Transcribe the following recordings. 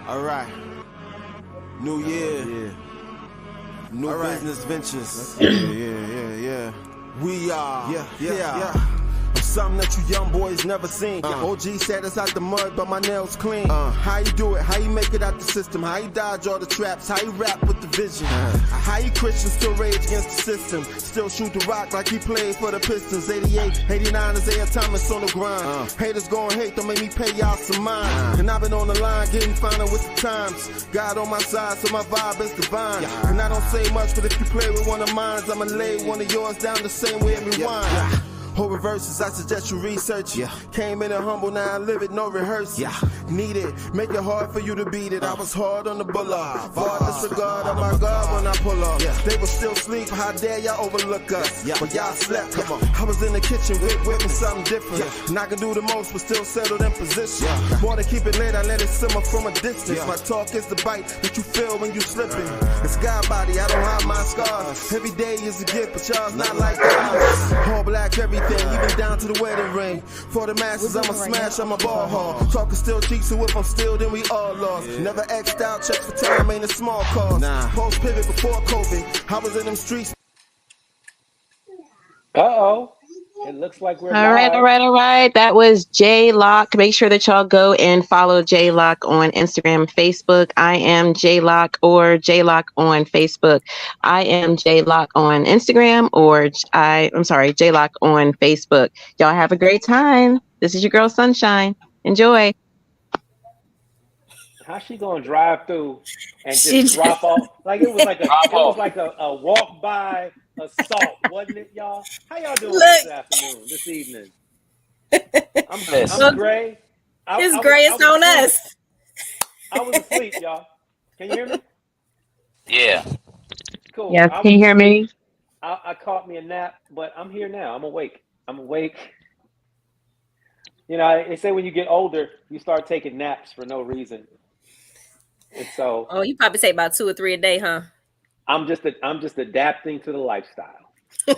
All right. New year. New business ventures. Yeah. We are. Yeah. I'm something that you young boys never seen. OG said it's out the mud, but my nails clean. How you do it? How you make it out the system? How you dodge all the traps? How you rap with the vision? How you Christian still rage against the system? Still shoot the rock like he played for the Pistons. 88, 89 is Air Thomas on the grind. Haters gon' hate, don't make me pay y'all some mind. And I've been on the line getting finer with the times. God on my side, so my vibe is divine. And I don't say much, but if you play with one of mine, I'ma lay one of yours down the same way and rewind. Whole verses, I suggest you research. Came in a humble, now I live it, no rehearse. Need it, make it hard for you to beat it. I was hard on the bullet. Far disregard of my God when I pull up. They were still sleep, how dare y'all overlook us? But y'all slept, come on. I was in the kitchen whipping something different. And I can do the most, but still settled in position. More than keep it lit, I let it simmer from a distance. My talk is the bite that you feel when you slipping. It's God body, I don't hide my scars. Every day is a gift, but y'all's not like ours. All black everything. Even down to the wedding ring. For the masses, I'ma smash, I'm a ball hog. Talking still cheap, so if I'm still, then we all lost. Never X'd out, checks for time, ain't a small cost. Post pivot before COVID, I was in them streets. It looks like we're All live. right. That was J Lock. Make sure that y'all go and follow J Lock on Instagram and Facebook. I am J Lock or J Lock on Facebook. I am J Lock on Instagram or J Lock on Facebook. Y'all have a great time. This is your girl Sunshine. Enjoy. How's she gonna drive through and just drop off? Like it was like a walk by assault, wasn't it, y'all? How y'all doing this evening? I'm Gray. It's Gray. It's on us. I was asleep, y'all. Can you hear me? Yeah. Cool. Yes, can you hear me? I caught me a nap, but I'm here now. I'm awake. You know, they say when you get older, you start taking naps for no reason. And so, you probably take about 2 or 3 a day, huh? I'm just adapting to the lifestyle.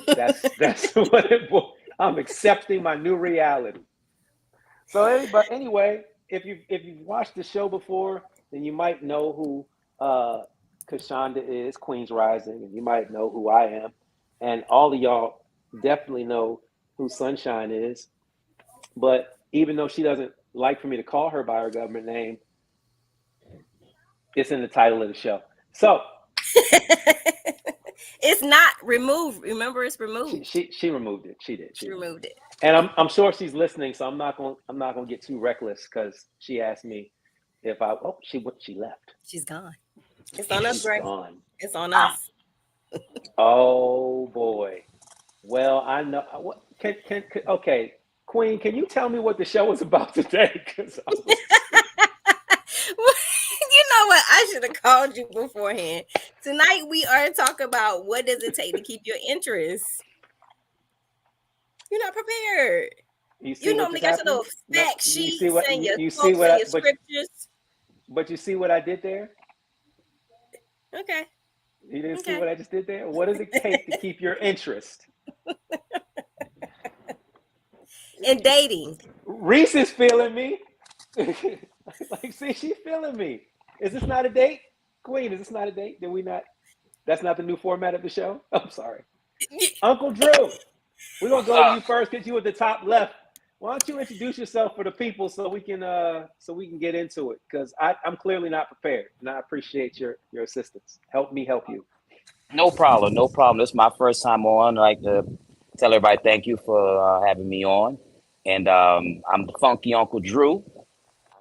That's what it was. I'm accepting my new reality. So, but anyway, if you've watched the show before, then you might know who Kashonda is, Queen's Rising, and you might know who I am, and all of y'all definitely know who Sunshine is. But even though she doesn't like for me to call her by her government name, it's in the title of the show. So it's not removed. Remember, it's removed. She removed it. She did. She removed it. And I'm sure she's listening, so I'm not gonna get too reckless because she asked me if she left. She's gone. It's on us, Greg. It's on us. Oh boy. Well, I know. What okay, Queen, can you tell me what the show is about today? Because you know what? I should have called you beforehand. Tonight we are talking about what does it take to keep your interest. You're not prepared. You normally got your little fact sheets and your scriptures. But you see what I did there? Okay. You didn't see what I just did there? What does it take to keep your interest? In dating. Reese is feeling me. Like, see, she's feeling me. Is this not a date? Queen, is this not a date? Did we not? That's not the new format of the show? I'm sorry. Uncle Drew, we're going to go to you first because you at the top left. Why don't you introduce yourself for the people so we can get into it? Because I'm clearly not prepared, and I appreciate your assistance. Help me help you. No problem. This is my first time on. I'd like to tell everybody thank you for having me on. And I'm the funky Uncle Drew,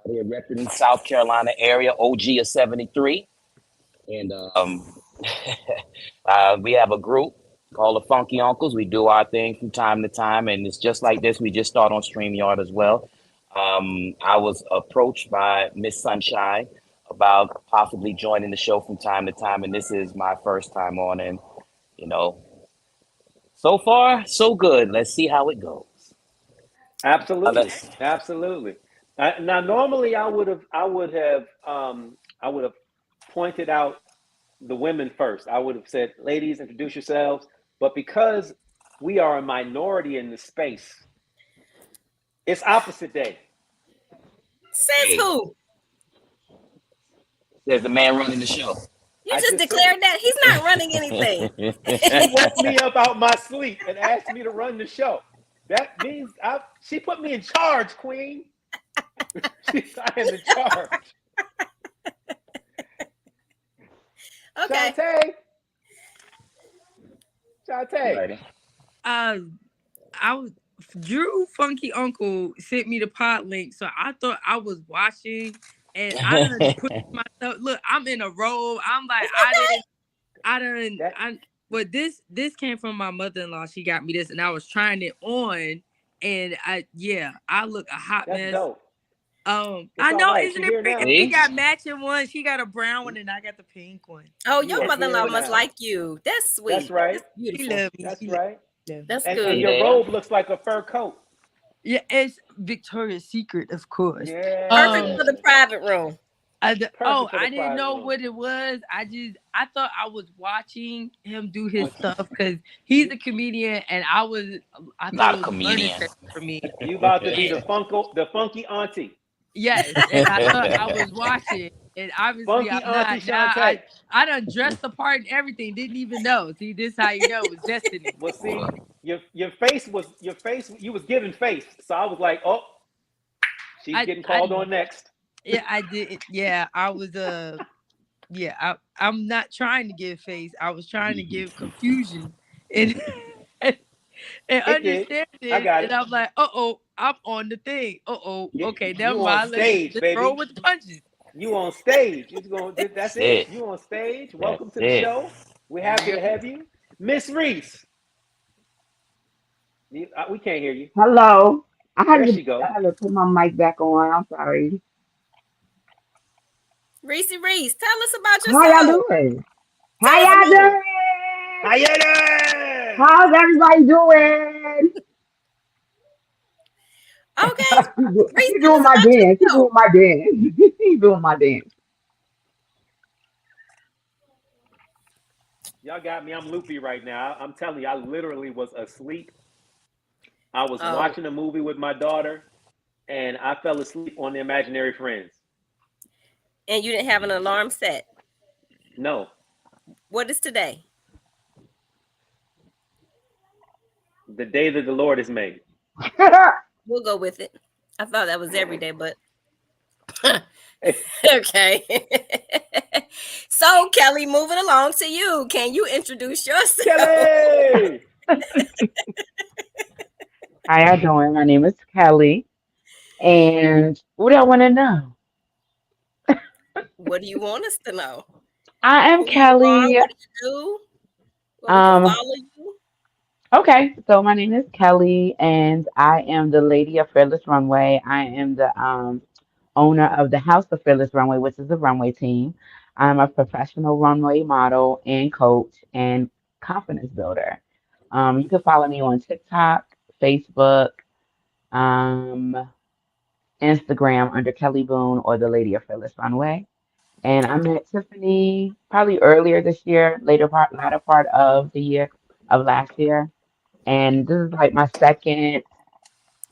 out here representing South Carolina area, OG of 73. And we have a group called the Funky Uncles. We do our thing from time to time, and it's just like this. We just start on StreamYard as well. I was approached by Miss Sunshine about possibly joining the show from time to time, and this is my first time on, and so far so good. Let's see how it goes. Absolutely. Now, normally I would have pointed out the women first. I would have said, "Ladies, introduce yourselves." But because we are a minority in the space, it's opposite day. Says who? There's the man running the show. You just declared that he's not running anything. She woke me up out my sleep and asked me to run the show. That means she put me in charge, Queen. I am in charge. Okay. Shantae. Drew Funky Uncle sent me the pod link, so I thought I was watching, and I done put myself. Look, I'm in a robe. I'm like, but this came from my mother-in-law. She got me this, and I was trying it on, and I look a hot That's mess. Dope. I know, right. isn't it freaking? We got matching ones. She got a brown one, and I got the pink one. Oh, your mother-in-law must like you. That's sweet. That's right. That's beautiful. She love me. That's right. That's good. And your robe looks like a fur coat. Yeah, it's Victoria's Secret, of course. Yeah. Perfect for the private room. I didn't know what it was. I thought I was watching him do his stuff because he's a comedian, and I thought not it a was comedian for me. You about to be the funky auntie. Yes, and I thought I was watching, and obviously I'm not. I done dressed the part and everything. Didn't even know. See, this how you know it was destiny. Well, see, your face. You was giving face, so I was like, oh, she's getting called on next. Yeah, I did. Yeah, I was. I'm not trying to give face. I was trying to give confusion and understand it. I got it. And I'm like, I'm on the thing. Okay, never mind. Let's roll with the punches. You on stage. That's it. You on stage. Welcome to the show. We're happy to have you. Miss Reese. We can't hear you. Hello. I had to put my mic back on. I'm sorry. Reese, tell us about yourself. How y'all doing? How's everybody doing? Okay. He's doing my dance. He's doing my dance. Y'all got me. I'm loopy right now. I'm telling you, I literally was asleep. I was watching a movie with my daughter, and I fell asleep on the Imaginary Friends. And you didn't have an alarm set? No. What is today? The day that the Lord has made. We'll go with it. I thought that was every day, but okay. So, Kelly, moving along to you. Can you introduce yourself? Kelly! How y'all doing? My name is Kelly. And what do I want to know? What do you want us to know? I am Kelly. What do you do? Follow you? Okay, so my name is Kelly, and I am the lady of Fearless Runway. I am the owner of the House of Fearless Runway, which is a runway team. I'm a professional runway model and coach and confidence builder. You can follow me on TikTok, Facebook, Instagram under Kelly Boone or the Lady of Fearless Runway. And I met Tiffany probably earlier this year, latter part of the year of last year. And this is like my second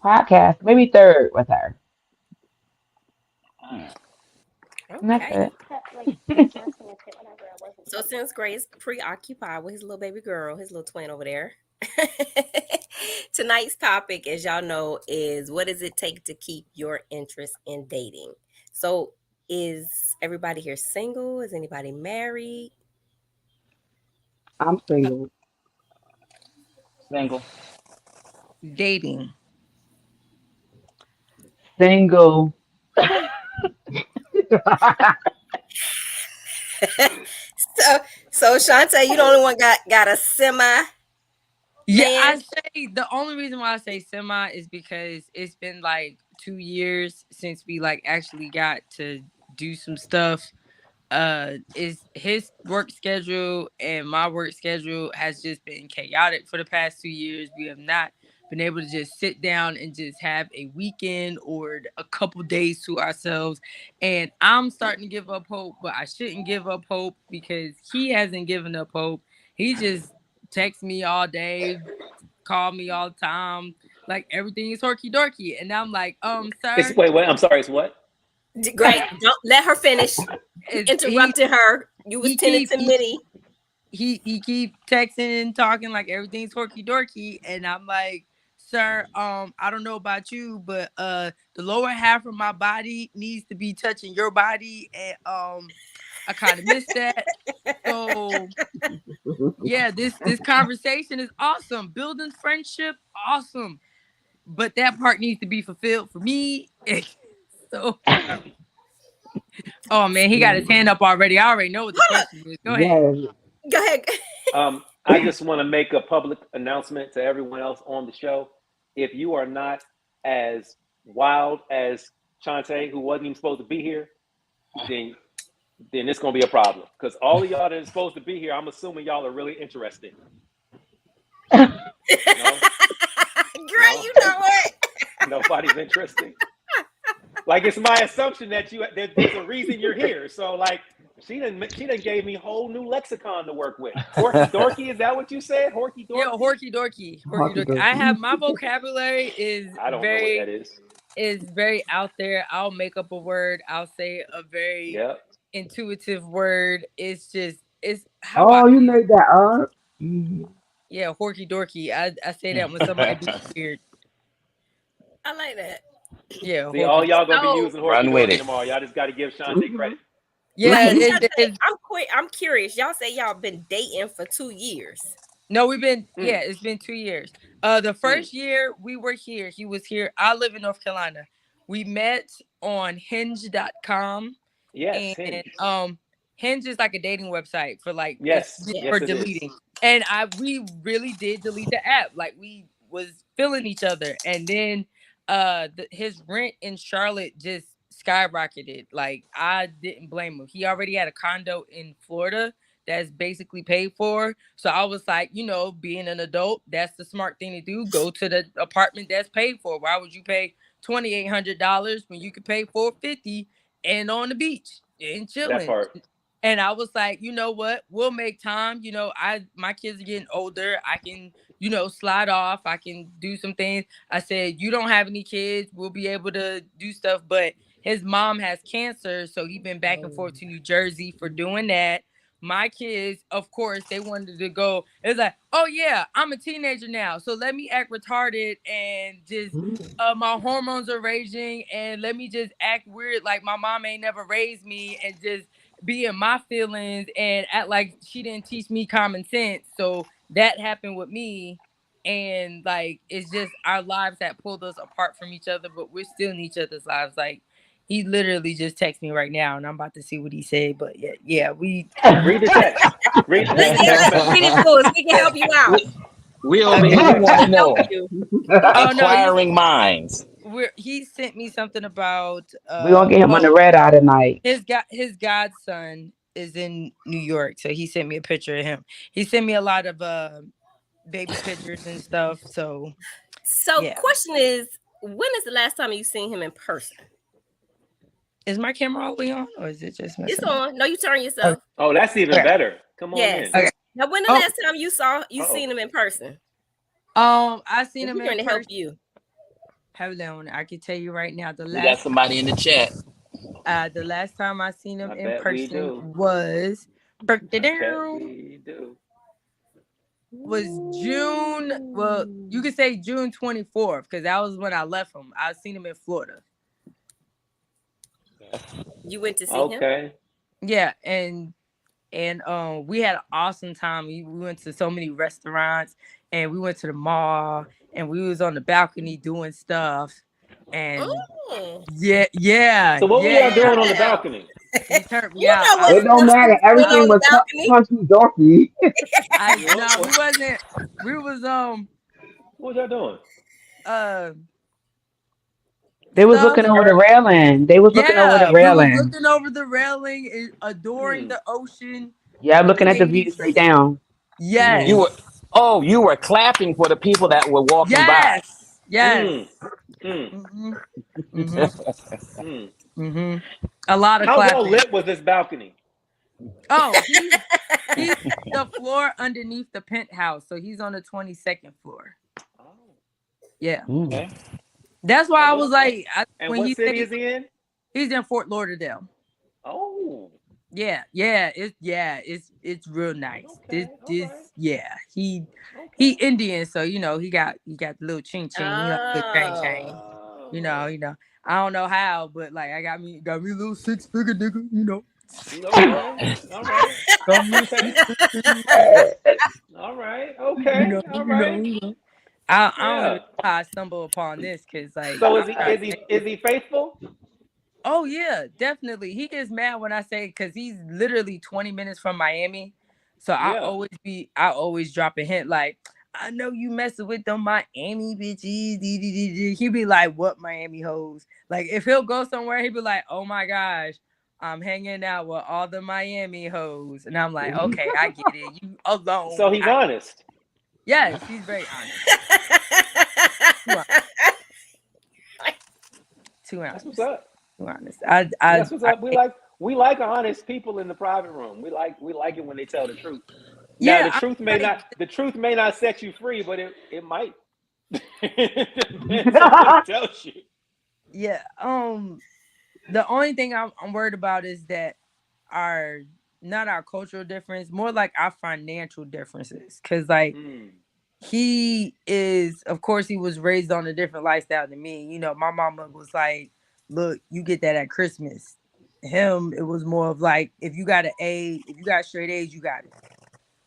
podcast, maybe third with her. And that's it. So since Gray's preoccupied with his little baby girl, his little twin over there, tonight's topic, as y'all know, is what does it take to keep your interest in dating? So is everybody here single? Is anybody married? I'm single. Single. Dating. Single. So Shantae, you the only one got a semi. Yeah, I say the only reason why I say semi is because it's been like 2 years since we like actually got to do some stuff. Is his work schedule and my work schedule has just been chaotic for the past 2 years. We have not been able to just sit down and just have a weekend or a couple days to ourselves. And I'm starting to give up hope, but I shouldn't give up hope because he hasn't given up hope. He just texts me all day, call me all the time, like everything is horky dorky. And I'm like, sir. Wait, I'm sorry, it's what? Great. Don't let her finish. interrupted her. You was tending to Minnie. He keep texting and talking like everything's horky dorky, and I'm like, sir, I don't know about you, but the lower half of my body needs to be touching your body, and I kind of missed that. So yeah, this conversation is awesome. Building friendship, awesome. But that part needs to be fulfilled for me. So oh man, he got his hand up already. I already know what the question is. Go ahead. Go ahead. I just want to make a public announcement to everyone else on the show. If you are not as wild as Chante, who wasn't even supposed to be here, then it's gonna be a problem. Because all of y'all that is supposed to be here, I'm assuming y'all are really interesting. No? Girl, you know what? Nobody's interesting. Like, it's my assumption that there's a reason you're here. So like, she done gave me a whole new lexicon to work with. Horky dorky, is that what you said? Horky dorky? Yeah, horky dorky. Horky dorky. I have my vocabulary is I don't know what that is very out there. I'll make up a word. I'll say a very intuitive word. It's how you made that up? Mm-hmm. Yeah, horky dorky. I say that when somebody be weird. I like that. Yeah. See, all y'all gonna be using horky dorky tomorrow. Y'all just got to give Shante credit. Yeah, I'm curious. Y'all say y'all been dating for 2 years. No, we've been it's been 2 years. The first year we were here, he was here. I live in North Carolina. We met on hinge.com. Yes, and Hinge is like a dating website for like for deleting. And we really did delete the app. Like we was feeling each other, and then his rent in Charlotte just skyrocketed. Like I didn't blame him. He already had a condo in Florida that's basically paid for. So I was like, being an adult, that's the smart thing to do. Go to the apartment that's paid for. Why would you pay $2,800 when you could pay $450 and on the beach and chilling? That part. And I was like, you know what? We'll make time. My kids are getting older. I can, slide off. I can do some things. I said, you don't have any kids. We'll be able to do stuff. But his mom has cancer. So he's been back and forth to New Jersey for doing that. My kids, of course, they wanted to go. It's like, oh yeah, I'm a teenager now. So let me act retarded and just my hormones are raging and let me just act weird like my mom ain't never raised me and just be in my feelings and act like she didn't teach me common sense. So that happened with me. And like, it's just our lives that pulled us apart from each other, but we're still in each other's lives. Like, he literally just texted me right now and I'm about to see what he said. But yeah, we read the text. Read it for us. We can help you out. We over here want to know. Acquiring minds. He sent me something about we're gonna get him on the red eye tonight. His godson is in New York, so he sent me a picture of him. He sent me a lot of baby pictures and stuff. So yeah. Question is, when is the last time you seen him in person? Is my camera all the way on, or is it just it's on? No, you turn yourself. Oh, that's even better. Come on in. Okay. Now, when the last time you seen him in person? I seen him in person. To help you. Hold on, I can tell you right now. We got somebody in the chat. The last time I seen him in person was was June. Well, you could say June 24th because that was when I left him. I seen him in Florida. You went to see him? Yeah, and we had an awesome time. We went to so many restaurants and we went to the mall and we was on the balcony doing stuff. And yeah. So what were y'all doing on the balcony? He turned me out. It don't matter. Everything was punchy dorky. No, we wasn't. We was What was y'all doing? They was looking over the railing. They was looking over the railing. We was looking over the railing and adoring the ocean. Yeah, looking at the view straight down. Yes. You were clapping for the people that were walking by. Yes. A lot of How clapping. well lit was this balcony? Oh, he's the floor underneath the penthouse, so he's on the 22nd floor. Oh. Yeah. Okay. That's why I was like, and what city is he in? He's in Fort Lauderdale. Oh. It's real nice. Okay, all right, He okay. Indian, so he got the little ching ching. He like the chang chang. You know, Oh, you know. I don't know how, but like I got me a little 6-figure nigga. okay, all right, Got me a okay, 6-figure. all right, You know, okay, all you know, right. you know. I don't even Yeah. know how I stumbled upon this because like So I'm trying to think. is he faithful? Oh yeah, definitely. He gets mad when I say because he's literally 20 minutes from Miami. So Yeah. I always drop a hint like, I know you messing with them Miami bitches. He be like, what Miami hoes? Like if he'll go somewhere, he'll be like, oh my gosh, I'm hanging out with all the Miami hoes. And I'm like, okay, I get it. You So alone. he's honest. Yes, he's very honest. Too honest. Too That's what's honest. up. Too honest. That's what's up. We like honest people in the private room. We like it when they tell the truth. Now yeah, like, the truth may not set you free, but it might. It depends on what it tells you. yeah. The only thing I'm worried about is that our not our cultural difference, more like our financial differences. Cause like Mm. he is, of course, he was raised on a different lifestyle than me. My mama was like, "Look, you get that at Christmas." Him, it was more of like, if you got an A, if you got straight A's, you got it.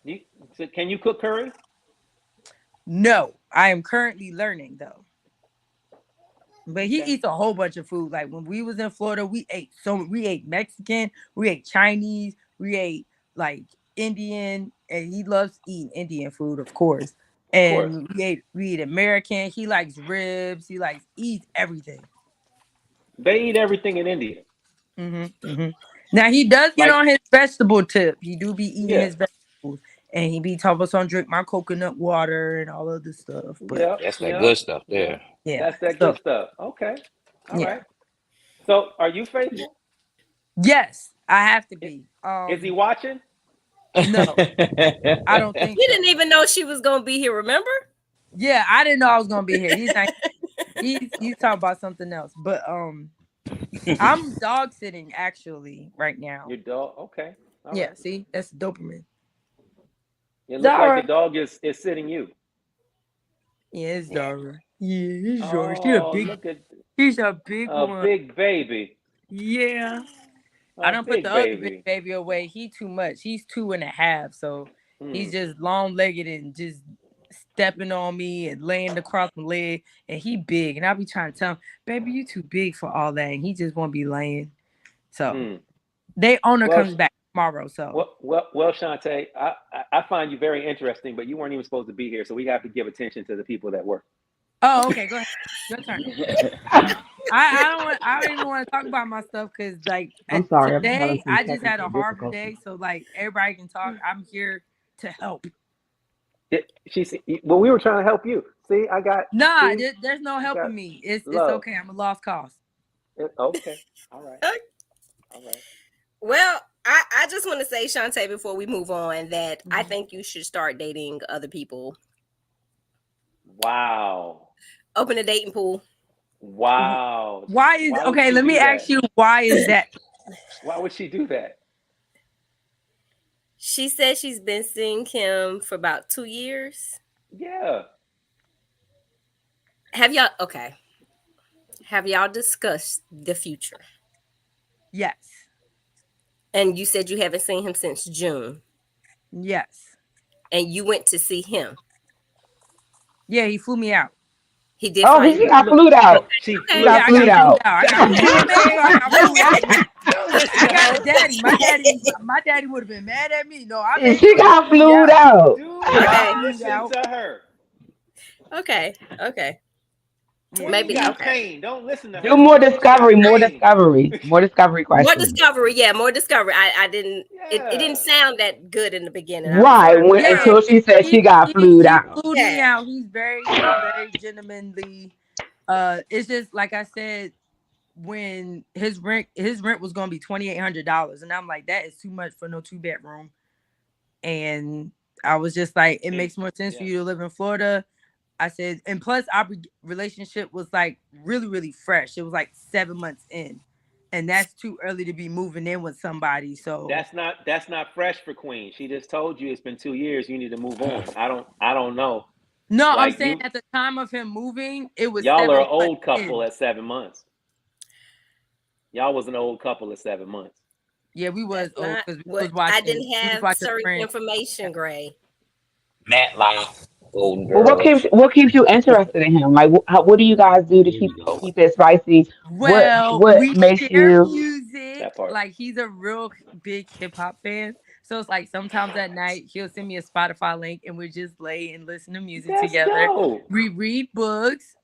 You, so can you cook curry? No, I am currently learning though. But he Okay. eats a whole bunch of food. Like when we was in Florida, we ate Mexican, we ate Chinese, we ate like Indian, and he loves eating Indian food, of course. Of course. And we eat American. He likes ribs. He likes eats everything. They eat everything in India. Hmm. Now he does get Like, on his vegetable tip. He do be eating yeah, his vegetables, and he be talking about some drink my coconut water and all of this stuff. But yeah, That's that yeah, good stuff yeah. there. yeah, That's that so good stuff. Okay. All yeah, right. So are you faithful? yes, I have to I- be. Is he watching? No, I don't think You so. didn't even know she was gonna be here, remember? Yeah, I didn't know I was gonna be here. He's talking about something else. But I'm dog sitting actually right now. Your dog. Okay. All Yeah, right. see, that's dopamine. It looked like the Zara. dog is sitting you. Yeah, it's Zara. Yeah, it's Zara. Oh, look at She's a big a one. big baby. Yeah. I A don't put big the other big baby. baby away. He too much. He's 2.5, so he's Hmm. just long legged and just stepping on me and laying across my leg. And he big, and I be trying to tell him, "Baby, you too big for all that." And he just won't be laying. So Hmm. they owner Well, comes back tomorrow. So Shantae, I find you very interesting, but you weren't even supposed to be here, so we have to give attention to the people that work. okay, go ahead. Your turn. I don't even want to talk about my stuff because like I'm sorry, I'm having today some I just had technical a horrible difficulties. day. So like everybody can talk. I'm here to help. Well, we were trying to help you. See, Nah, see, there's no I got helping me. It's love. okay. I'm a lost cause. Okay, all right, all right. Well, I just want to say, Shantae, before we move on, that I Mhm. think you should start dating other people. Wow, Open a dating pool. wow. Why is Why would okay? she Let me do ask that? you. Why is that? Why would she do that? She said she's been seeing him for about 2 years. Yeah. Have y'all okay? Have y'all discussed the future? Yes, And you said you haven't seen him since June, yes, and you went to see him. yeah. He flew me out. He did Oh, fly he you got out. flued out. She He Okay. flew. got Yeah, I flued got flued See, out. out. I got flued. see, So I got flued out. don't listen I to got a her. daddy. My daddy would have been mad at me. No, I And made she sure he got got flued flued out. out. Do I got not Okay. flued listen out. to her. Okay. Okay. Yeah, Queen Maybe got he. okay. pain. Don't listen to Do her. more She got discovery, more pain. discovery, more discovery More questions. discovery. Yeah, more discovery. I didn't it didn't Yeah. sound that good in the beginning. I was Right, like, when Yeah, until she said she got flued he out. flew me yeah. out. He's very gentlemanly. It's just like I said, when his rent was gonna be $2,800, and I'm like, that is too much for no 2 bedroom. And I was just like, it makes more sense for Yeah. you to live in Florida. I said, and plus our relationship was like really, really fresh. It was like 7 months in. and that's too early to be moving in with somebody. So That's not fresh for Queen. She just told you it's been 2 years. You need to move on. I don't know. no, I'm Like saying at the time of him moving, it was y'all are 7 an months old couple in. at 7 months. Y'all was an old couple at 7 months. Yeah, we was That's old not because what I didn't we was have watching certain Friends. information, Gray. Matlock, Golden Well, Girls. what keeps you interested in him? Like, what do you guys do to Here we go. keep it spicy? Well, What we makes share you? music. That part. Like he's a real big hip hop fan. So it's like sometimes at night he'll send me a Spotify link and we just lay and listen to music That's together. dope. We read books.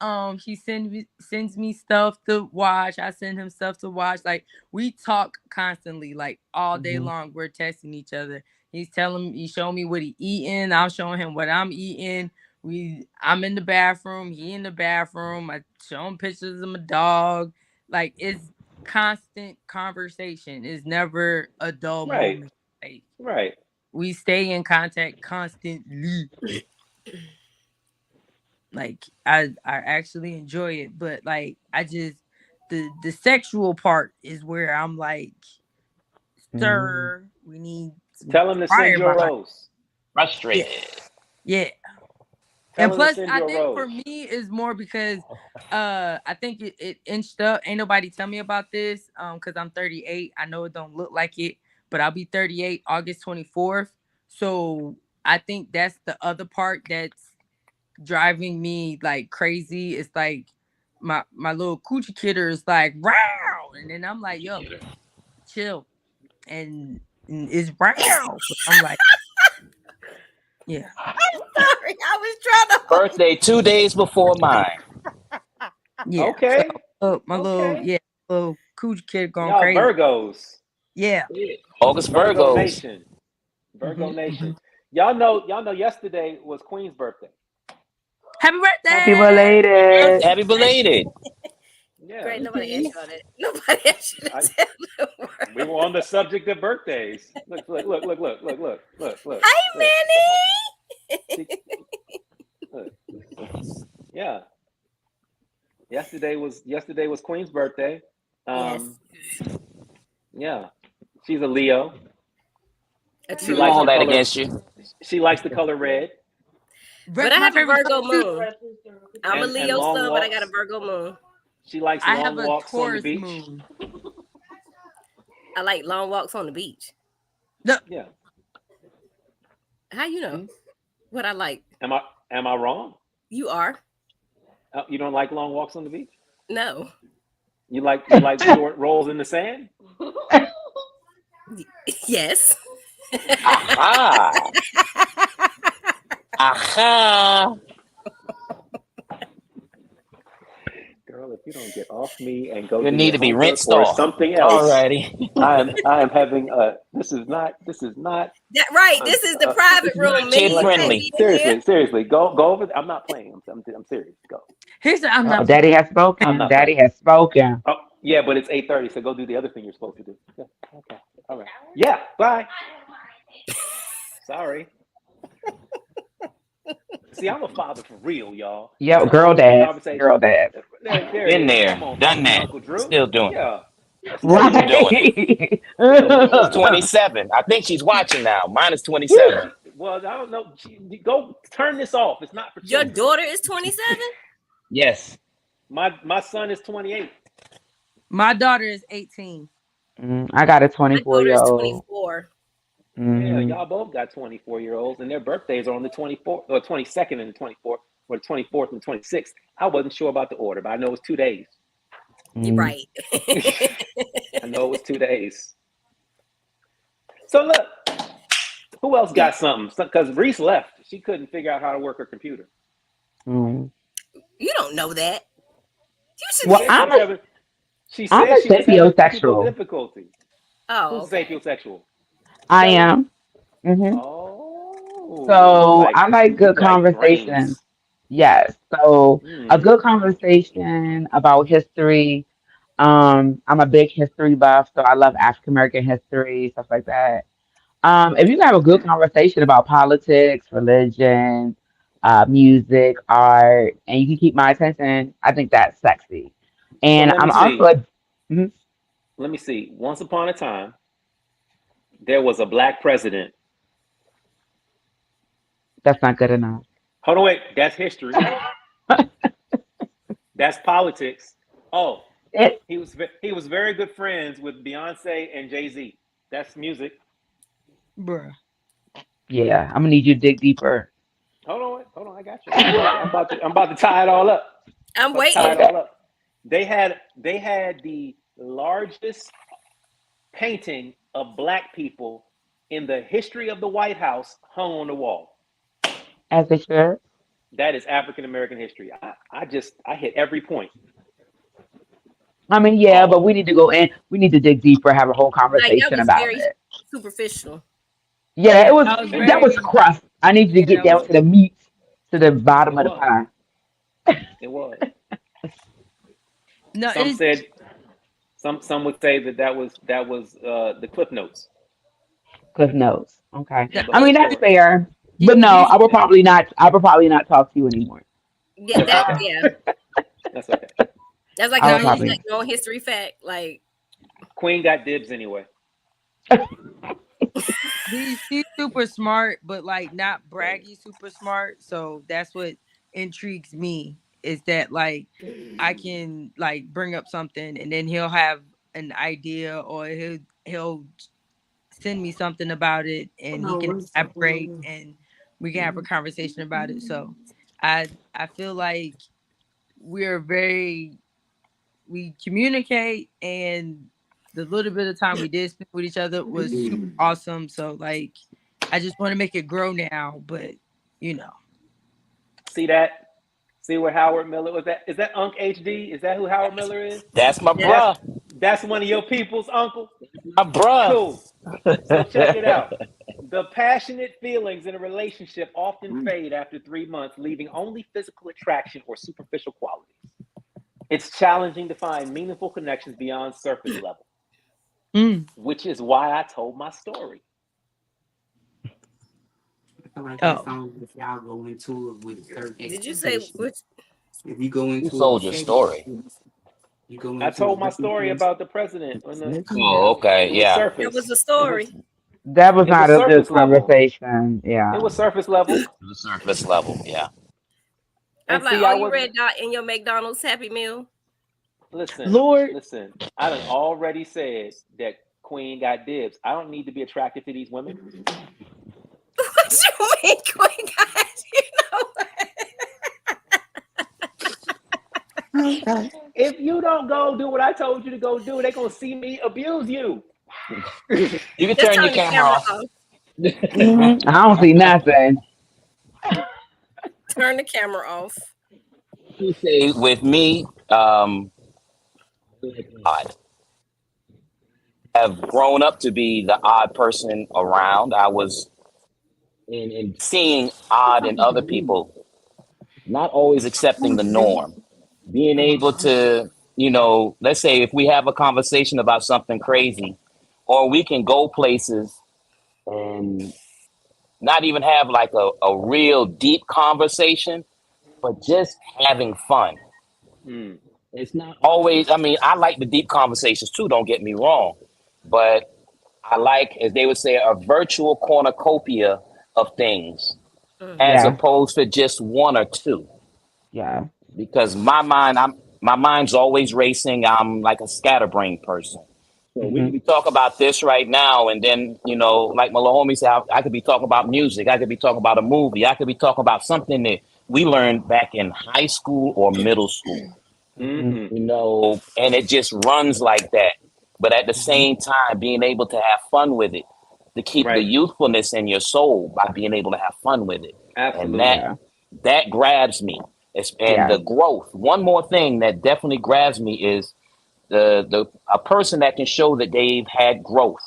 He sends me stuff to watch. I send him stuff to watch. Like we talk constantly, like all day Mhm. long. We're texting each other. He's showing me what he eating. I'm showing him what I'm eating. I'm in the bathroom, he in the bathroom. I show him pictures of my dog. Like it's constant conversation. It's never a dull Right. moment. Like Right. we stay in contact constantly. Like I actually enjoy it, but like I just the sexual part is where I'm like, Mhm. sir, we need some Tell him to send fire your behind. rose. Yeah, Frustrated. yeah. Tell And him to plus, send I your think for rose. me is more because I think it inched up. Ain't nobody tell me about this because I'm 38. I know it don't look like it, but I'll be 38 August 24th. So I think that's the other part that's driving me like crazy. It's like my little coochie kidder is like wow, and then I'm like, yo, chill, and it's wow. But I'm like, yeah, Sorry, I was trying to hold. Birthday 2 days before mine. yeah. So Okay. my little Okay. yeah little coochie kid going Y'all crazy. Virgos. Yeah. August Virgo Virgos. Nation. Virgo hmm Nation. Y'all know yesterday was Queen's birthday. Happy Happy birthday! belated. Happy belated. Yeah. Great, nobody asked you all that. Nobody asked you to I, tell the we were world. on the subject of birthdays. Look. Hey, She, look. Yeah. Yesterday was Queen's birthday. Manny. Um, yeah. She's a Leo. A She We true won't likes the hold that Leo. color. against you. She likes the color red But I My have a favorite Virgo color too. moon. I'm a and Leo long sun, but I got a walks. Virgo moon. She likes I have long a walks on the Taurus beach. moon. I like long walks on the beach. No, Yeah. How you know Hmm? what I like? Am I wrong? You are. You don't like long walks on the beach? No. You like short rolls in the sand? Yes. Aha. Aha. Girl, if you don't get off me and go You do need your to be homework rinsed or off. something else, Alrighty. I am having a. This is not. That right. Uh, This is the uh, private It's room. not kid Minnie, you like can't friendly. be in here. seriously, go over. I'm not playing. I'm serious. Go. he said I'm Oh, not playing. Daddy has I'm spoken. not playing. Daddy has spoken. Oh yeah, but it's 8:30, so go do the other thing you're supposed to do. Yeah. Okay. All right. Yeah. Bye. Sorry. See, I'm a father for real, y'all. Yep, Tell girl hoes in dads. Girl conversation. dads. There it Been is. there, Come on, done funky that. Uncle Drew. Still doing it. Yeah. Still Still doing it. doing it. Right. Still It's doing it. 27. I think she's watching now. Mine is 27. Well, I don't know. Go turn this off. It's not for Your children. daughter is 27? Yes. My son is 28. My daughter is 18. I got a My 24 daughter year is old. 24. Yeah, Mm-hmm. y'all both got 24-year-olds, and their birthdays are on the 24th or 22nd and the 24th, or the 24th and the 26th. I wasn't sure about the order, but I know it's 2 days. You're Mm. right. I know it was 2 days. So look, who else got something? Because Reese left. She couldn't figure out how to work her computer. Mm. You don't know that. You She should Well, be. said she was having. She I'm said a she was having technical sapiosexual. difficulty. Oh, Who's okay. sapiosexual? I Kelly? am. hmm Oh, you So like I like you good like conversations. brains. Yes. So a Mm. good conversation about history. I'm a big history buff, so I love African American history, stuff like that. If you can have a good conversation about politics, religion, music, art, and you can keep my attention, I think that's sexy. So And let me I'm also see. a, mhm. Let me see. Once upon a time, there was a black president. That's not good enough. Hold on, wait. That's history. That's politics. Oh, It, he was very good friends with Beyonce and Jay-Z. That's music. Bruh. yeah, I'm gonna need you to dig deeper. Hold on, wait. Hold on. I got you. I'm about to tie it all up. I'm About to tie it waiting. Okay. all up. They had the largest painting of black people in the history of the White House hung on the wall. As they should. That is African American history. I hit every point. I mean, yeah, but Pause. we need to go in. We need to dig deeper, have a whole Like that conversation was about very it. superficial. Yeah, Yeah, it was that was It that was. was very. crust. I need you to Yeah, get that It down was. to was. the meat, to the bottom It of the was. pie. It was. No, Some it's said. Some would say that was the Cliff Notes Cliff notes. Okay. the, of the I whole mean, that's story. fair. But no, these. I will probably not. I will probably not talk to you anymore. Yeah, That's that okay. yeah. That's okay. That's like I No, will no it's, probably. like no history fact. Like Queen got dibs anyway. he's super smart, but like not braggy super smart. So that's what intrigues me is that like I can like bring up something and then he'll have an idea or he'll send me something about it and he can elaborate and we can have a conversation about it. So I feel like we're very we communicate and the little bit of time we did spend with each other was super awesome. So like I just want to make it grow now, but you know. See that? See where Howard Miller was that? Is that Unc HD? Is that who Howard Miller is? That's my yeah. That's bruh. that's one of your people's uncle. My bruh. Cool. So check it out. The passionate feelings in a relationship often fade after 3 months, leaving only physical attraction or superficial qualities. It's challenging to find meaningful connections beyond surface level, Mm. which is why I told my story. Oh. Did you say which? You sold your story. I told my story about the president when Oh, okay. it was Yeah. That was surface. the It was story. That was it was not a good surface level. conversation. It Yeah. was surface level. The surface level. Yeah. I'm And like, see, oh, I you wasn't. read that in your McDonald's Happy Meal? Listen, Lord. listen. I done already said that Queen got dibs. I don't need to be attracted to these women. What you mean, Queen? God, you know what? If you don't go do what I told you to go do, they're gonna see me abuse you. You can Just turn your turn the camera camera off. off. I don't see nothing. Turn the camera off. You say with me, odd. Have grown up to be the odd person around. I was in seeing odd in other people, not always accepting the norm. Being able to, let's say if we have a conversation about something crazy, or we can go places and not even have like a real deep conversation, but just having fun. Mm, It's not always, I mean, I like the deep conversations too, don't get me wrong. But I like, as they would say, a virtual cornucopia of things Mm. as Yeah. opposed to just one or two. Yeah. Because my mind's always racing. I'm like a scatterbrain person. So we could Hmm. be talking about this right now, and then like my little homie said, I could be talking about music. I could be talking about a movie. I could be talking about something that we learned back in high school or middle school. Hmm. mm-hmm. And it just runs like that. But at the Hmm. same time, being able to have fun with it, to keep the Right. youthfulness in your soul by being able to have fun with it, and that Absolutely. Yeah. that grabs me. And Yeah. the growth. One more thing that definitely grabs me is the a person that can show that they've had growth.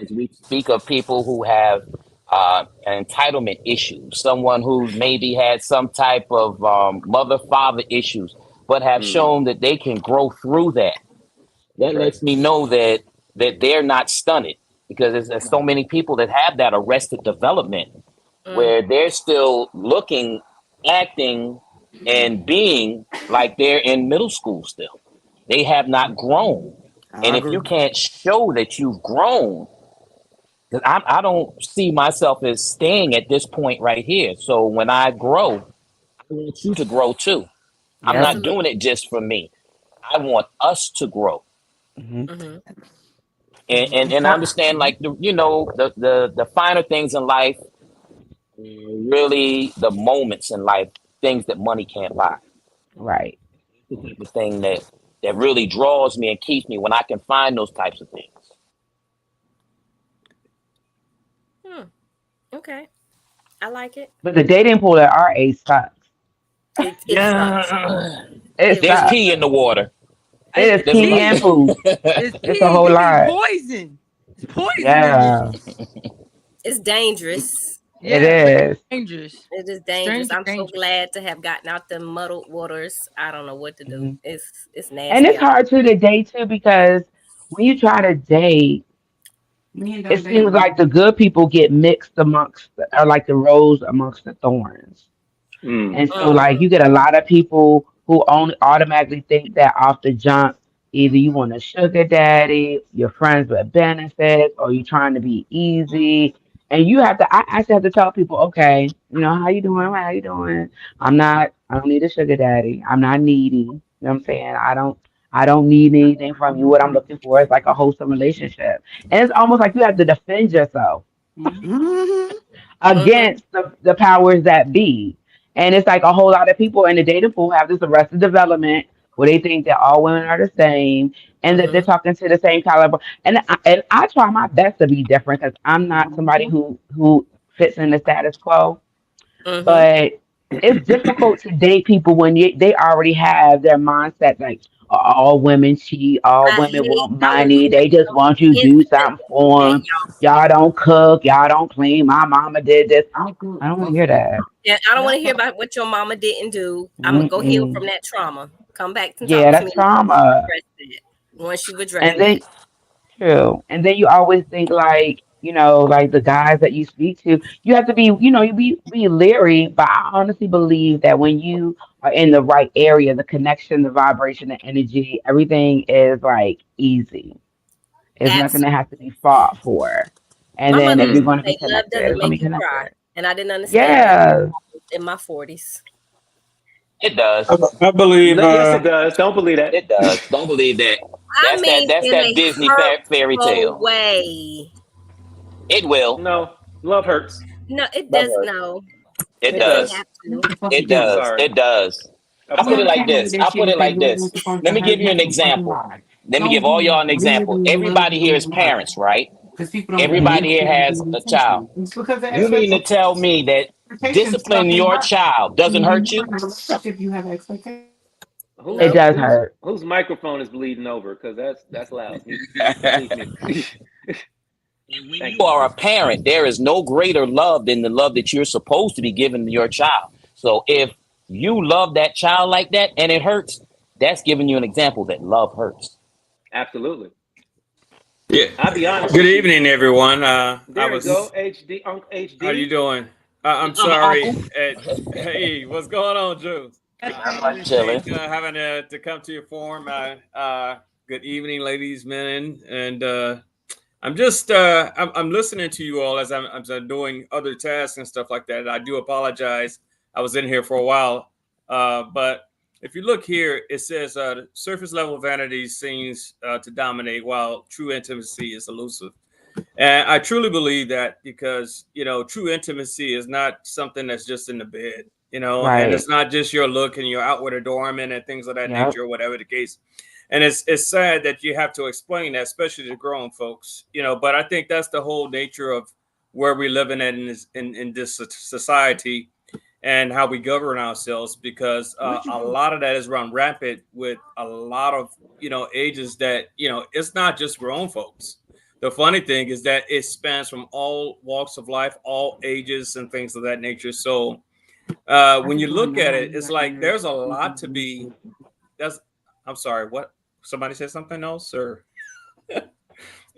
As we speak of people who have an entitlement issue, someone who maybe had some type of mother father issues, but have Mm, shown that they can grow through that. That that's right. lets me know that they're not stunted, because there's so many people that have that arrested development Mm. where they're still looking, acting, and being like they're in middle school still. They have not grown. And if you can't show that you've grown, because I don't see myself as staying at this point right here. So when I grow, I want you to grow too. I'm Yep. not Absolutely. doing it just for me. I want us to grow. Hmm. Mm-hmm. And understand, like, the finer things in life, really the moments in life, things that money can't buy. Right. The type of thing that really draws me and keeps me when I can find those types of things. Hmm. Okay. I like it. But the dating pool at our age sucks. It sucks. Yeah, It It there's really sucks. pee in the sucks. water. It is There's a pee lot. and Pee. poop. It's It's a pee. whole This is lot. poison. It's poison in this. Yeah, It's dangerous. it Yeah, very is. dangerous. It is dangerous. Extremely I'm so dangerous. glad to have gotten out the muddled waters. I don't know what to do. Mhm. It's And nasty it's out hard too to date too because when you try to date, it seems like the good people get mixed amongst, or like the rose amongst the thorns. Mm. And there. so, like, you get a lot of people who only automatically think that off the jump, either you want a sugar daddy, your friends with benefits, or you trying to be easy. And you have to, I actually have to tell people, okay, how you doing? How you doing? I don't need a sugar daddy. I'm not needy. You know what I'm saying? I don't need anything from you. What I'm looking for is like a wholesome relationship. And it's almost like you have to defend yourself Mm-hmm. against the powers that be. And it's like a whole lot of people in the dating pool have this arrested development where they think that all women are the same and that they're Mm-hmm. talking to the same caliber. And I try my best to be different because I'm not somebody who fits in the status quo. Mm-hmm. But it's difficult to date people when they already have their mindset like all women cheat, all women want I want to money, hear they just want you to his do something for and them. Y'all don't cook, y'all don't clean. My mama did this. I don't want to hear that. and I don't want to hear about what your mama didn't do. I'm gonna go heal Mm-mm. from that trauma. Come back and talk Yeah, to that's me once you trauma. address that. Once you've addressed And then that. true. And then you always think like, like the guys that you speak to, you have to be, you be leery, but I honestly believe that when you are in the right area, the connection, the vibration, the energy, everything is like easy. It's nothing that Absolutely. has to be fought for. And My then mother if used you're Mm. to going to be say, "Love connected, doesn't it's going to make be you cry," connected. and I didn't understand that Yeah. in my 40s. It does. I believe Yes, it does. Don't believe that. It does. Don't believe that. I mean, That's in that a Disney fairy hurtful tale. way. It will. No, love hurts. No, it Love doesn't. her. No, It it It doesn't does. does. have to. It I'm does. sorry. It does. I'm I put it sorry. like this. I put it like this. Let me give you an example. Let me give all y'all an example. Everybody here is parents, right? Hmm. Everybody here has a child. You mean to tell me that disciplining your child doesn't hurt you? Who It Nope. does hurt. whose microphone is bleeding over? Because that's loud. Please mute. And when Thank you you. are a parent, there is no greater love than the love that you're supposed to be giving to your child. So if you love that child like that and it hurts, that's giving you an example that love hurts. Absolutely. Yeah. I'll be honest Good with you. evening, everyone. I There you go. was. HD, Uncle How you HD. doing? I'm I'm sorry. uncle. Hey, what's going on, Drew? Not I much appreciate chilling. having to come to your forum. Good evening, ladies, men, and I'm listening to you all as I'm doing other tasks and stuff like that. I do apologize. I was in here for a while, but if you look here, it says surface level vanity seems to dominate while true intimacy is elusive. And I truly believe that because, true intimacy is not something that's just in the bed, and Right. it's not just your look and your outward adornment and things of that Yep. nature, or whatever the case. And it's sad that you have to explain that, especially to grown folks, but I think that's the whole nature of where we're living in this society and how we govern ourselves, because a lot of that is run rampant with a lot of, ages that, it's not just grown folks. The funny thing is that it spans from all walks of life, all ages, and things of that nature. So when you look at it, it's like there's a lot to be. That's. I'm sorry. What? Somebody said something else, or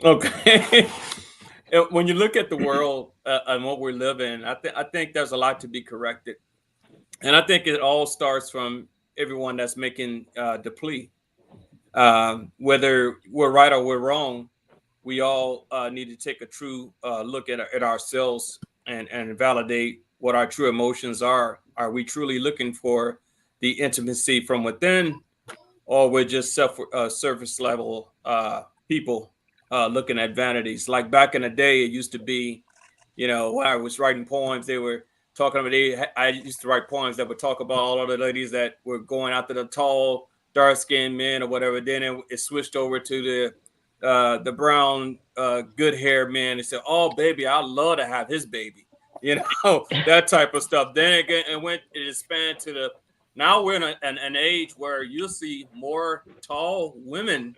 okay. When you look at the world and what we're living, I think there's a lot to be corrected, and I think it all starts from everyone that's making the plea. Whether we're right or we're wrong, we all need to take a true look at ourselves and validate what our true emotions are. Are we truly looking for the intimacy from within, or we're just surface level people looking at vanities? Like back in the day, it used to be, when I was writing poems, they were talking about. I used to write poems that would talk about all of the ladies that were going after the tall, dark-skinned men or whatever. Then it switched over to the brown, good-haired men and said, "Oh, baby, I'd love to have his baby," that type of stuff. Then it expanded to the. Now we're in an age where you'll see more tall women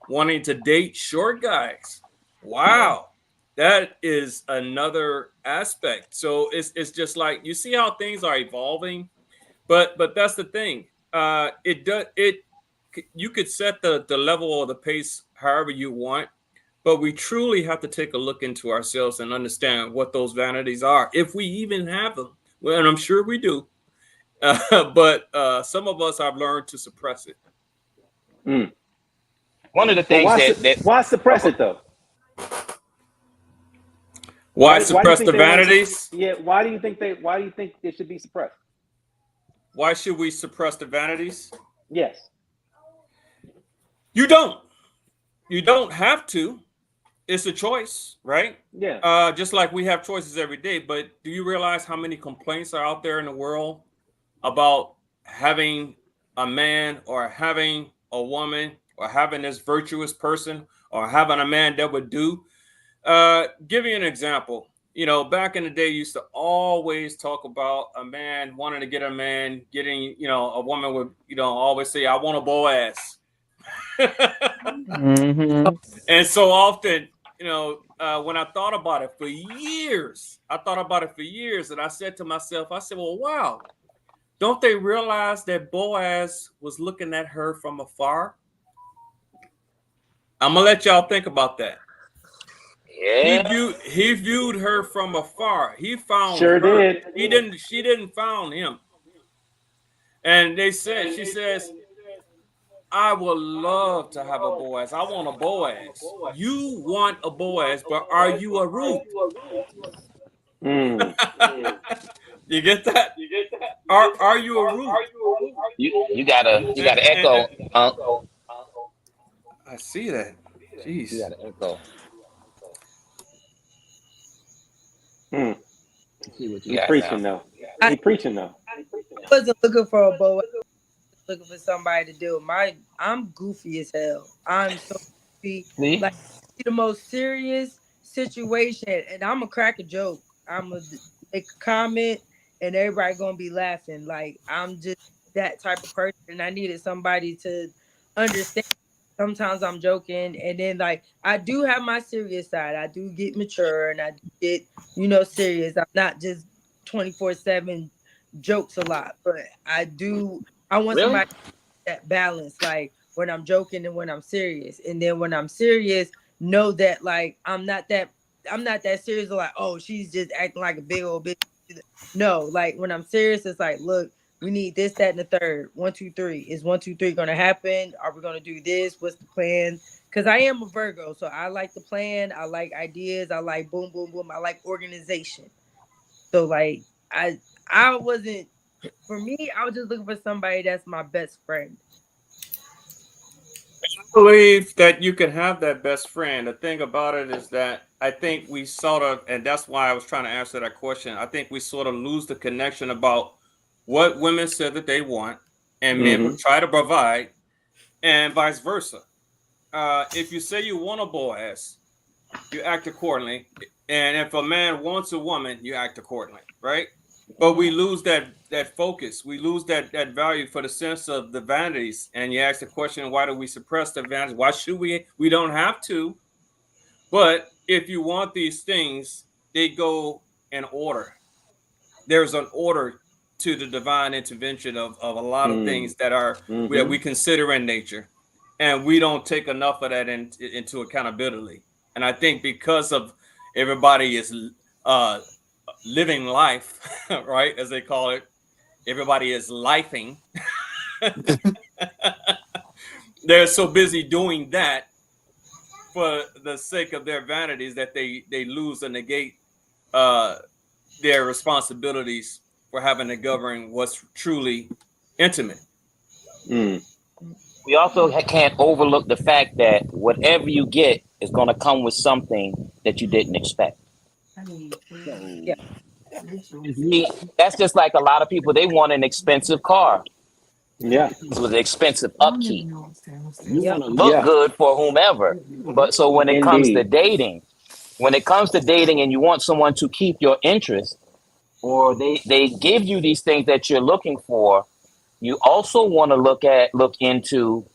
wanting to date short guys. Wow, that is another aspect. So it's just like you see how things are evolving, but that's the thing. You could set the level or the pace however you want, but we truly have to take a look into ourselves and understand what those vanities are, if we even have them. Well, and I'm sure we do, but some of us have learned to suppress it. Mm. One of the things why suppress it though? Why suppress the vanities? Why do you think they should be suppressed? Why should we suppress the vanities? Yes. You don't have to. It's a choice, right? Yeah. Just like we have choices every day. But do you realize how many complaints are out there in the world about having a man or having a woman or having this virtuous person or having a man that would do? Give you an example. Back in the day, you used to always talk about a man wanting to get a man, getting, a woman would, always say, "I want a Boaz." Mm-hmm. And so often, when I thought about it for years, and I said to myself, well, wow, don't they realize that Boaz was looking at her from afar? I'm gonna let y'all think about that. Yeah. He viewed her from afar. He found Sure her. did. She didn't found him. And she says, "I would love to have a Boaz. I want a Boaz." You want a Boaz, but are you a Ruth? Mm. You get that? Are you a Ruth? You gotta echo. I see that. Jeez. You gotta echo. Mm. See what you He got preaching now. though. He preaching though. Wasn't looking for a boy. Looking for somebody to do I'm goofy as hell. I'm so goofy. See? Like the most serious situation, and I'm gonna crack a joke. I'm gonna make a comment, and everybody gonna be laughing. Like I'm just that type of person, and I needed somebody to understand. Sometimes I'm joking, and then like I do have my serious side. I do get mature, and I do get serious. I'm not just 24/7 jokes a lot, but I want Really? somebody that balance, like when I'm joking and when I'm serious. And then when I'm serious, know that like I'm not that serious, like, oh, she's just acting like a big old bitch. No, like when I'm serious, it's like, look, we need this, that, and the third. 1, 2, 3. Is 1, 2, 3 gonna happen? Are we gonna do this? What's the plan? Because I am a Virgo, so I like the plan, I like ideas, I like boom, boom, boom, I like organization. So like I wasn't for me, I was just looking for somebody that's my best friend. I believe that you can have that best friend. The thing about it is that I think we sort of, and that's why I was trying to answer that question. I think we sort of lose the connection about what women said that they want, and men Mm-hmm. will try to provide, and vice versa. If you say you want a Boaz, you act accordingly, and if a man wants a woman, you act accordingly, right? But we lose that focus. We lose that value for the sense of the vanities. And you ask the question, why do we suppress the vanities? Why should we? We don't have to. But if you want these things, they go in order. There's an order to the divine intervention of a lot of things that we consider in nature, and we don't take enough of that into accountability. And I think because of everybody is living life, right, as they call it, everybody is lifing. they're so busy doing that for the sake of their vanities that they lose and negate their responsibilities for having to govern what's truly intimate. We also can't overlook the fact that whatever you get is going to come with something that you didn't expect. Yeah. That's just like a lot of people, they want an expensive car. Yeah. With expensive upkeep. You Yep. want to look good for whomever. But so when it comes to Indeed. dating, and you want someone to keep your interest, or they give you these things that you're looking for, you also want to look into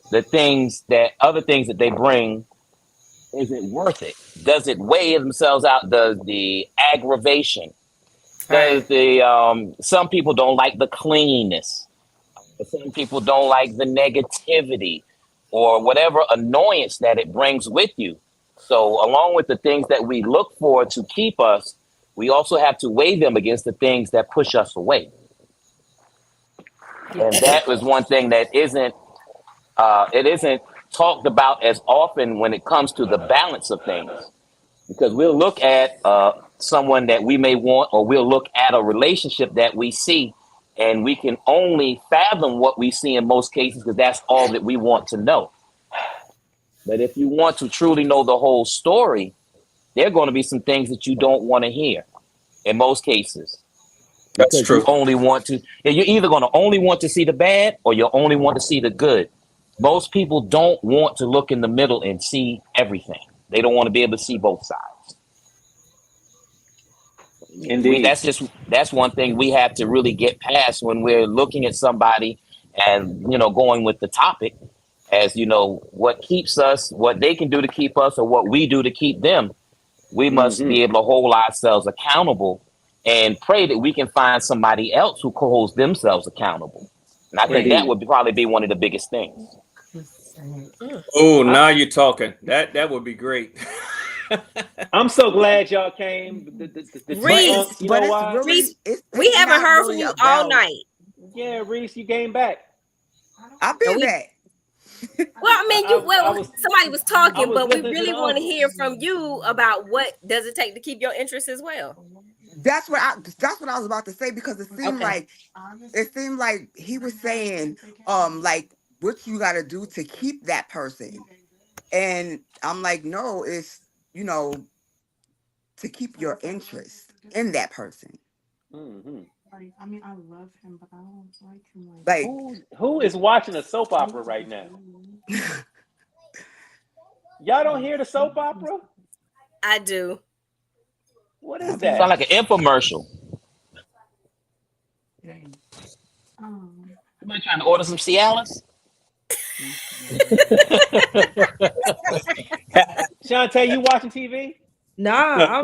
the other things that they bring. Is it worth it? Does it weigh themselves out? Does the aggravation? Does Right. the some people don't like the cleanliness. Some people don't like the negativity or whatever annoyance that it brings with you. So, along with the things that we look for to keep us, we also have to weigh them against the things that push us away. And that was one thing that isn't talked about as often when it comes to the balance of things, because we'll look at someone that we may want, or we'll look at a relationship that we see, and we can only fathom what we see in most cases because that's all that we want to know. But if you want to truly know the whole story, there are going to be some things that you don't want to hear in most cases. That's Because you true. only want to, you're either going to only want to see the bad, or you only want to see the good. Most people don't want to look in the middle and see everything. They don't want to be able to see both sides. Indeed. That's one thing we have to really get past when we're looking at somebody and going with the topic as what keeps us, what they can do to keep us, or what we do to keep them. We must be able to hold ourselves accountable and pray that we can find somebody else who holds themselves accountable. And I think that would probably be one of the biggest things. Oh, now you're talking. That would be great. I'm so glad y'all came. Reese, you know why? Really, Reese, it's we haven't not heard really from you all about. night. Yeah, Reese, you came back. I've been back. Well, I mean, somebody was talking, but we listening to really the want to uncle. hear from you about what does it take to keep your interest as well. That's what I was about to say, because it seemed like he was saying like what you got to do to keep that person, and I'm like, no, it's to keep your interest in that person. Like, Who is watching a soap opera right now? Y'all don't hear the soap opera? I do. What is Sound that? like an infomercial. Somebody trying to order some Cialis? Shantae, you watching TV? Nah,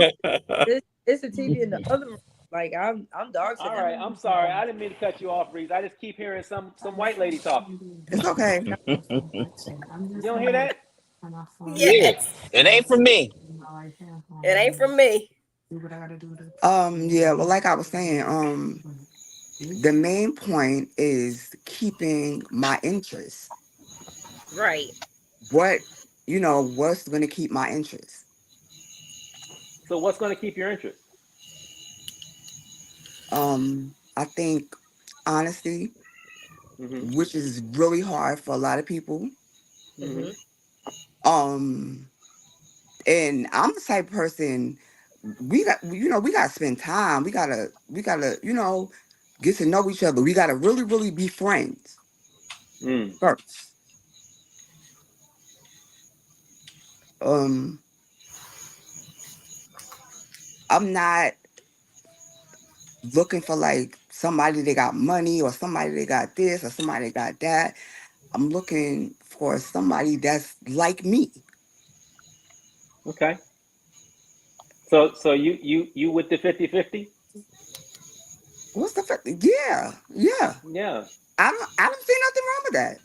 it's a TV in the other room. Like I'm dog sitting. All right, I'm sorry. I didn't mean to cut you off, Reese. I just keep hearing some white lady talking. it's okay. You don't hear that? Yeah, Yes, it ain't from me. it ain't from me. Yeah, well, like I was saying, the main point is keeping my interest. Right. What's going to keep my interest? So what's going to keep your interest? I think honesty, which is really hard for a lot of people. And I'm the type of person, we got to spend time. We gotta get to know each other. We gotta really, really be friends first. I'm not looking for like somebody that got money, or somebody that got this, or somebody that got that. I'm looking for somebody that's like me. Okay. So you with the 50-50? What's the yeah. Yeah. I don't see nothing wrong with that.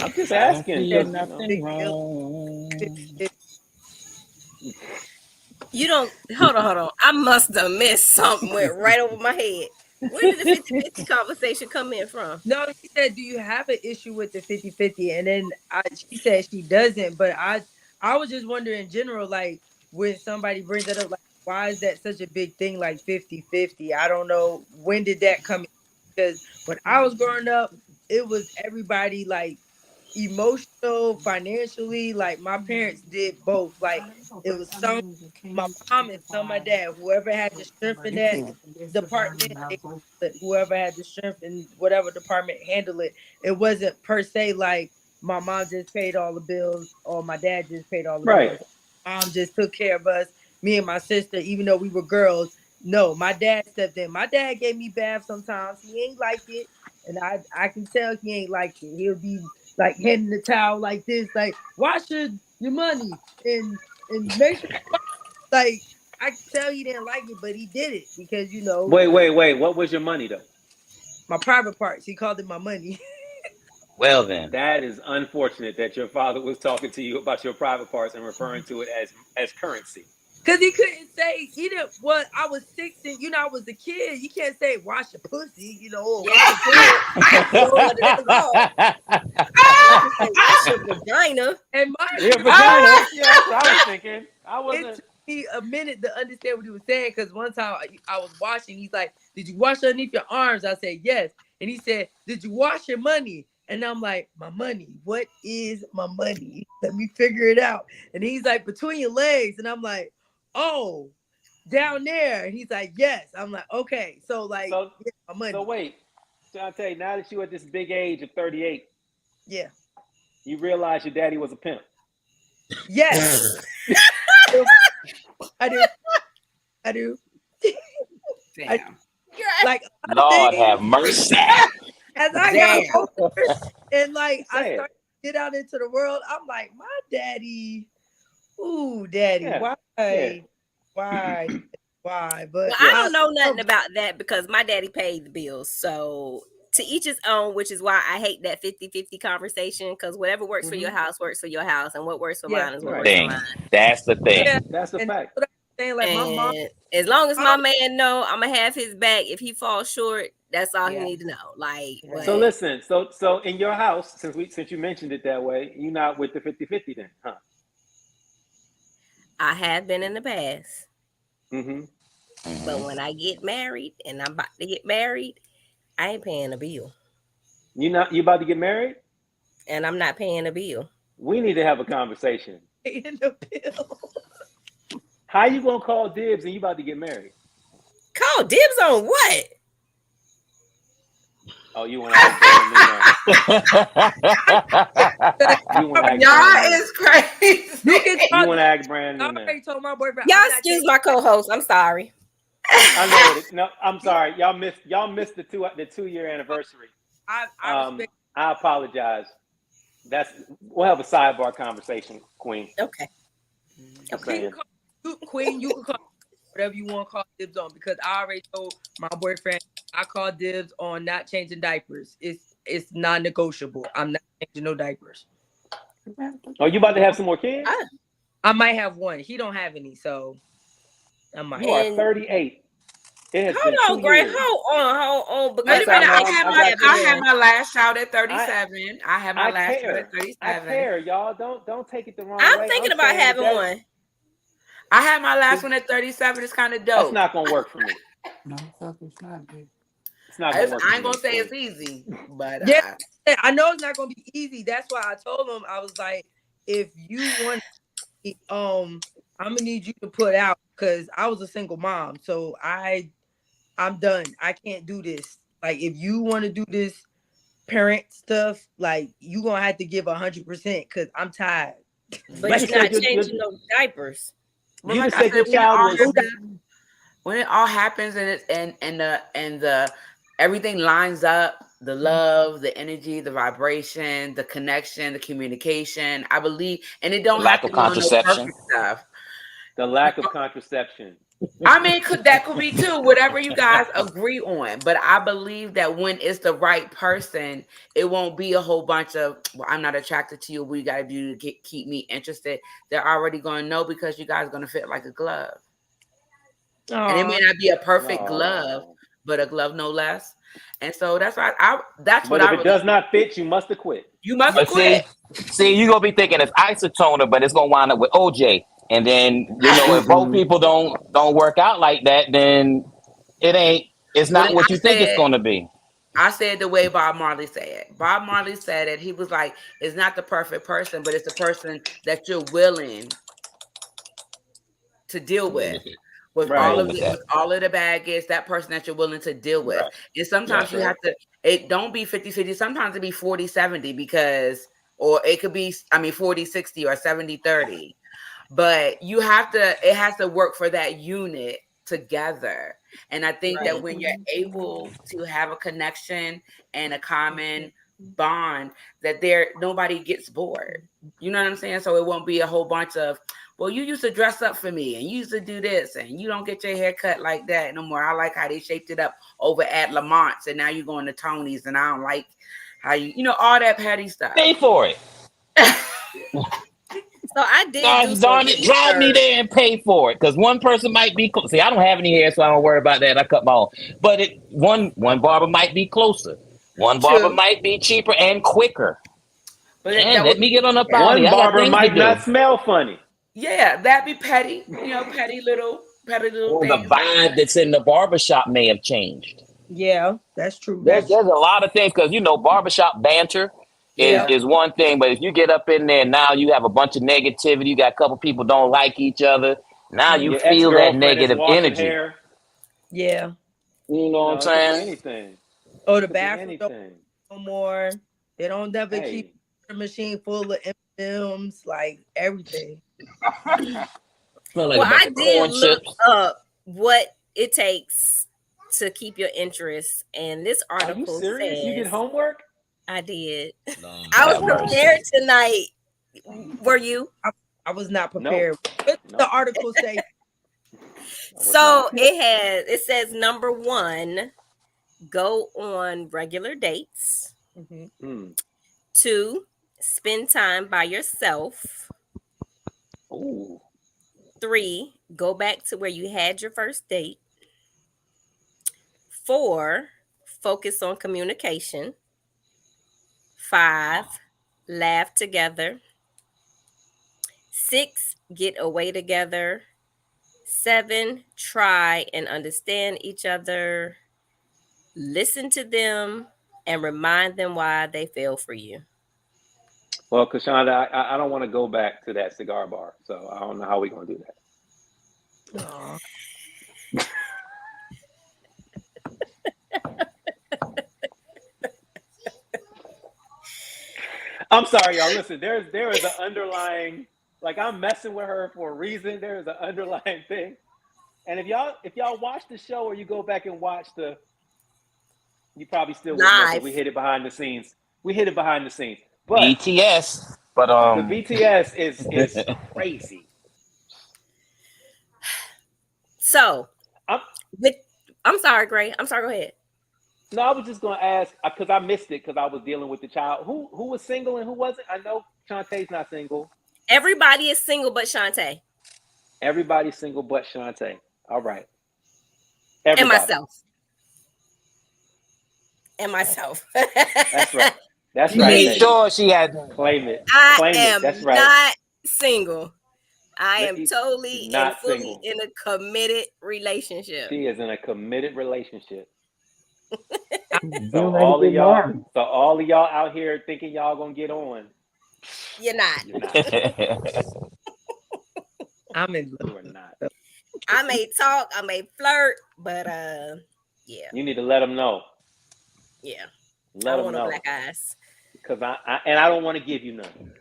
I'm just asking. There's nothing wrong. You don't hold on. I must have missed something went right over my head. Where did the 50-50 conversation come in from? No, she said, "Do you have an issue with the 50-50?" And then she said she doesn't. But I was just wondering in general, like when somebody brings that up, like why is that such a big thing, like 50-50? I don't know, when did that come in? Because when I was growing up, it was everybody like emotional, financially. Like my parents did both. Like it was some my mom and some my dad. Whoever had the strength in You that can't. department, whoever had the strength in whatever department handle it. It wasn't per se like my mom just paid all the bills or my dad just paid all the Right. bills. Mom just took care of us, me and my sister, even though we were girls. No, my dad stepped in. My dad gave me baths sometimes. He ain't like it. And I can tell he ain't like it. He'll be like handing the towel like this, like wash your money and make sure like I can tell he didn't like it, but he did it because Wait. What was your money though? my private parts. He called it my money. Well then, That is unfortunate that your father was talking to you about your private parts and referring to it as currency. Cause he couldn't say either. Well, I was 6 and I was a kid. You can't say wash your pussy, or Yes, wash you could. your Under the law. You can say wash your vagina. and Yeah, mind vagina. Yeah, that's what I was thinking. I it wasn't. took me a minute to understand what he was saying because one time I was washing. He's like, "Did you wash underneath your arms?" I said, "Yes." And he said, "Did you wash your money?" And I'm like, "My money? What is my money? Let me figure it out." And he's like, "Between your legs." And I'm like, "Oh, down there." And he's like, "Yes." I'm like, "Okay." So like, So yeah, my so money. wait. So I'll tell you, now that you at this big age of 38, Yeah. you realize your daddy was a pimp. Yes. I do. I do. I Damn. like a lot of Lord things have mercy. as I got Damn. older and like I Say it. started to get out into the world. I'm like, my daddy, ooh, daddy, Yeah. Yeah. why, why? But Well, I Yeah. don't know nothing love about that because my daddy paid the bills. So to each his own, which is why I hate that 50-50 conversation because whatever works for your house works for your house, and what works for yeah, mine is what The Right. works for thing. mine. That's the yeah. thing. That's a And that's fact. what I'm saying. Like And as long as my mom, man know I'm gonna have his back, if he falls short, that's all he Yeah. need to know. Like, So but listen, so in your house, since you mentioned it that way, you're not with the 50-50 then, huh? I have been in the past. Mm-hmm. But Hmm. when I get married and I'm about to get married, I ain't paying a bill. You about to get married? And I'm not paying a bill. We need to have a conversation. paying the bill. How you gonna call dibs and you about to get married? Call dibs on what? Oh, you want to ask Brandon in there? You want to ask Brandon Y'all in? is crazy. You can You call. want to ask Brandon I in there? already told my boyfriend Y'all I'm not excuse taking. my co-host. I'm sorry. I know it. No, I'm sorry. Y'all missed the 2 year anniversary. I respect. I apologize. We'll have a sidebar conversation, Queen. Okay. Just She Okay. can saying. call you Queen. You can call whatever you want to call dibs on because I already told my boyfriend I call dibs on not changing diapers. It's non-negotiable. I'm not changing no diapers. Oh, you about to have some more kids? Ah, I might have one. He don't have any, so I You might. are and 38. It has hold been on, two Gray. years. Hold on, Wait I'm because a sorry. minute. I No, I might had I be my got you. I having had one. my last child at I 37. I had my I last child care. at I 37. care, y'all. Don't take it the wrong I'm way. thinking I'm about saying having one. I had my last that one at 37. It's kind of that's dope. not gonna work for me. No, it's not, babe. It's not gonna work I for ain't gonna me, say Queen. it's easy, but Yeah, I know it's not gonna be easy. That's why I told him I was like, if you want, I'm gonna need you to put out because I was a single mom, so I'm done. I can't do this. Like, if you want to do this parent stuff, like you gonna have to give 100% because I'm tired. You But Like, you're just not said changing no diapers. but you like just I said said, your child was. when it all happens and it's and the everything lines up, the love, the energy, the vibration, the connection, the communication, I believe, and it don't have Lack to of be on no contraception. perfect stuff. The lack of contraception. I mean, that could be too, whatever you guys agree on. But I believe that when it's the right person, it won't be a whole bunch of, well, I'm not attracted to you. What you got to do to keep me interested. They're already going to know because you guys are going to fit like a glove. And it may oh, not be a perfect glove, Oh, but a glove no less. And so that's why that's But what if I it really does not fit, you must have quit. You must But quit. see, you're gonna be thinking it's isotoner, but it's gonna wind up with OJ. And then if both people don't work out like that, then it's not what you think it's gonna be. I said the way Bob Marley said. Bob Marley said it. He was like, it's not the perfect person, but it's the person that you're willing to deal with. With all of the baggage, that person that you're willing to deal with. Right. And sometimes you have to, it don't be 50-50, sometimes it be 40-70 because, or it could be, 40-60 or 70-30. But you have to, it has to work for that unit together. And I think that when you're able to have a connection and a common bond, that nobody gets bored. You know what I'm saying? So it won't be a whole bunch of, well, you used to dress up for me and you used to do this and you don't get your hair cut like that no more. I like how they shaped it up over at Lamont's and now you're going to Tony's and I don't like how all that petty stuff. Pay for it. So I did. Gosh darn it, drive me there and pay for it. Because one person might be see, I don't have any hair, so I don't worry about that. I cut my own. But one barber might be closer. One barber might be cheaper and quicker. But let me get on up out of here. One barber might not smell funny. Yeah, that'd be petty. Petty little or things. The vibe that's in the barbershop may have changed. Yeah, that's true. There's a lot of things because barbershop banter is one thing, but if you get up in there now, you have a bunch of negativity. You got a couple people don't like each other. Now you feel that negative energy. Hair. Yeah, you know what I'm saying. Anything. Oh, the bathroom no more. They don't never keep the machine full of M&Ms, like everything. Well, I did look up what it takes to keep your interest, and this article says, you did homework? I did. No, I was prepared tonight. Were you? I was not prepared. What did the article say? So it says number 1, go on regular dates. Mm-hmm. 2, spend time by yourself. Ooh. 3, go back to where you had your first date. 4, focus on communication. 5, laugh together. 6, get away together. 7, try and understand each other. Listen to them and remind them why they fell for you. Well, Kashonda, I don't want to go back to that cigar bar, so I don't know how we're going to do that. I'm sorry, y'all. Listen, there is an underlying, like I'm messing with her for a reason. There is an underlying thing. And if y'all watch the show or you go back and watch you probably still wouldn't know because we hit it behind the scenes. But BTS. But the BTS is crazy. So I'm sorry, Gray. I'm sorry, go ahead. No, I was just going to ask because I missed it because I was dealing with the child. Who was single and who wasn't? I know Shantae's not single. Everybody is single but Shantae. Everybody's single but Shantae. All right. Everybody. And myself. That's right. That's right. Make sure she had claim it. I am That's right. Not single. I am totally and fully single. In a committed relationship. She is in a committed relationship. So all of y'all out here thinking y'all gonna get on. You're not. I'm in love. You are not. I may talk, I may flirt, but yeah. You need to let them know. Yeah. Let them know. Black eyes. Because I don't want to give you none.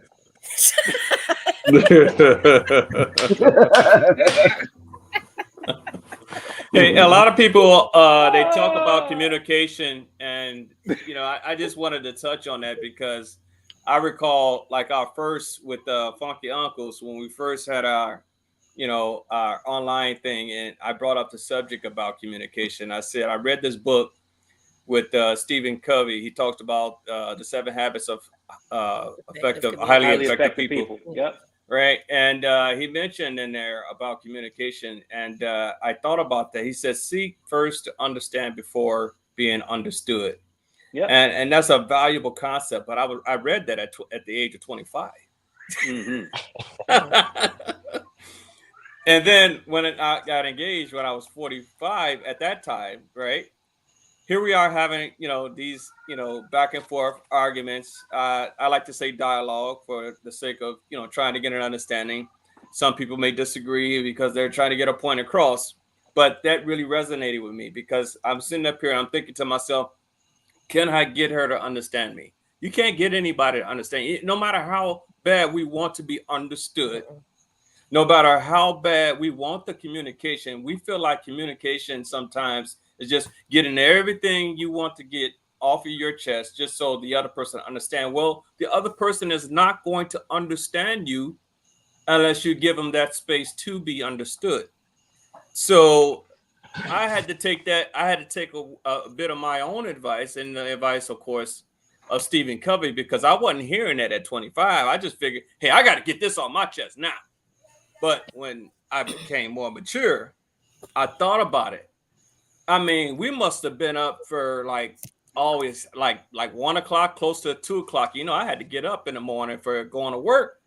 Hey, a lot of people they talk about communication, and I just wanted to touch on that because I recall like our first with the Funky Uncles when we first had our online thing, and I brought up the subject about communication. I said I read this book with Stephen Covey. He talks about the 7 habits of highly effective people. Yep. right? And he mentioned in there about communication, and I thought about that. He says, "Seek first to understand before being understood," Yep. and that's a valuable concept. But I read that at the age of 25. And then when I got engaged when I was 45 at that time, right? Here we are having, these, back and forth arguments. I like to say dialogue for the sake of, trying to get an understanding. Some people may disagree because they're trying to get a point across, but that really resonated with me because I'm sitting up here and I'm thinking to myself, can I get her to understand me? You can't get anybody to understand you. No matter how bad we want to be understood, no matter how bad we want the communication, we feel like communication sometimes is just getting everything you want to get off of your chest just so the other person understand. Well, the other person is not going to understand you unless you give them that space to be understood. So I had to take that. I had to take a bit of my own advice and the advice, of course, of Stephen Covey because I wasn't hearing that at 25. I just figured, hey, I got to get this on my chest now. But when I became more mature, I thought about it. I mean, we must have been up for like always like 1 o'clock, close to 2 o'clock. I had to get up in the morning for going to work.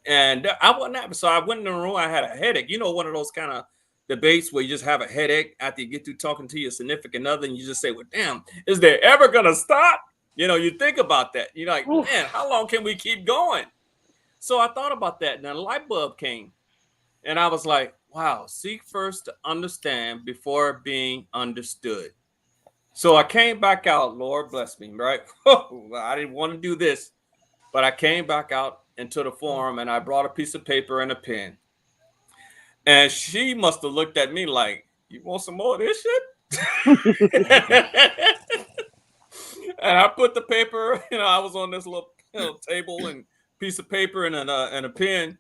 And I wasn't happy. So I went in the room, I had a headache. One of those kind of debates where you just have a headache after you get through talking to your significant other and you just say, well, damn, is there ever gonna stop? You think about that. You're like, man, how long can we keep going? So I thought about that, and then a light bulb came. And I was like, wow, seek first to understand before being understood. So I came back out, Lord bless me, right? I didn't want to do this, but I came back out into the forum and I brought a piece of paper and a pen. And she must have looked at me like, you want some more of this shit? And I put the paper, I was on this little table and piece of paper and a pen.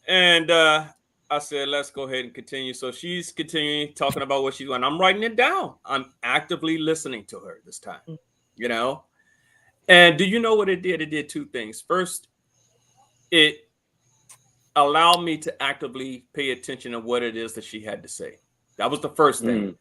And I said, let's go ahead and continue. So she's continuing talking about what she's doing. I'm writing it down. I'm actively listening to her this time, you know? And do you know what it did? It did two things. First, it allowed me to actively pay attention to what it is that she had to say. That was the first thing.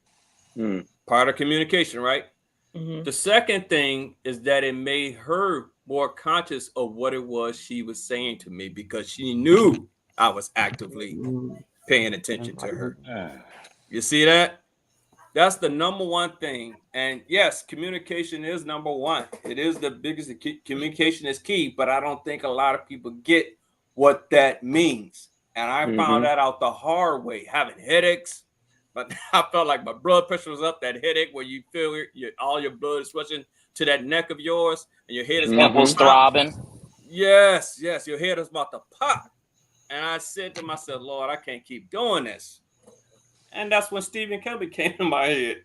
Part of communication, right? The second thing is that it made her more conscious of what it was she was saying to me because she knew I was actively paying attention to her. You see that? That's the number one thing. And yes, communication is number one. It is the biggest. Communication is key, but I don't think a lot of people get what that means. And I found that out the hard way, having headaches. But I felt like my blood pressure was up, that headache where you feel all your blood is rushing to that neck of yours and your head is nipples throbbing. Yes, your head is about to pop. And I said to myself, Lord, I can't keep doing this. And that's when Stephen Covey came to my head.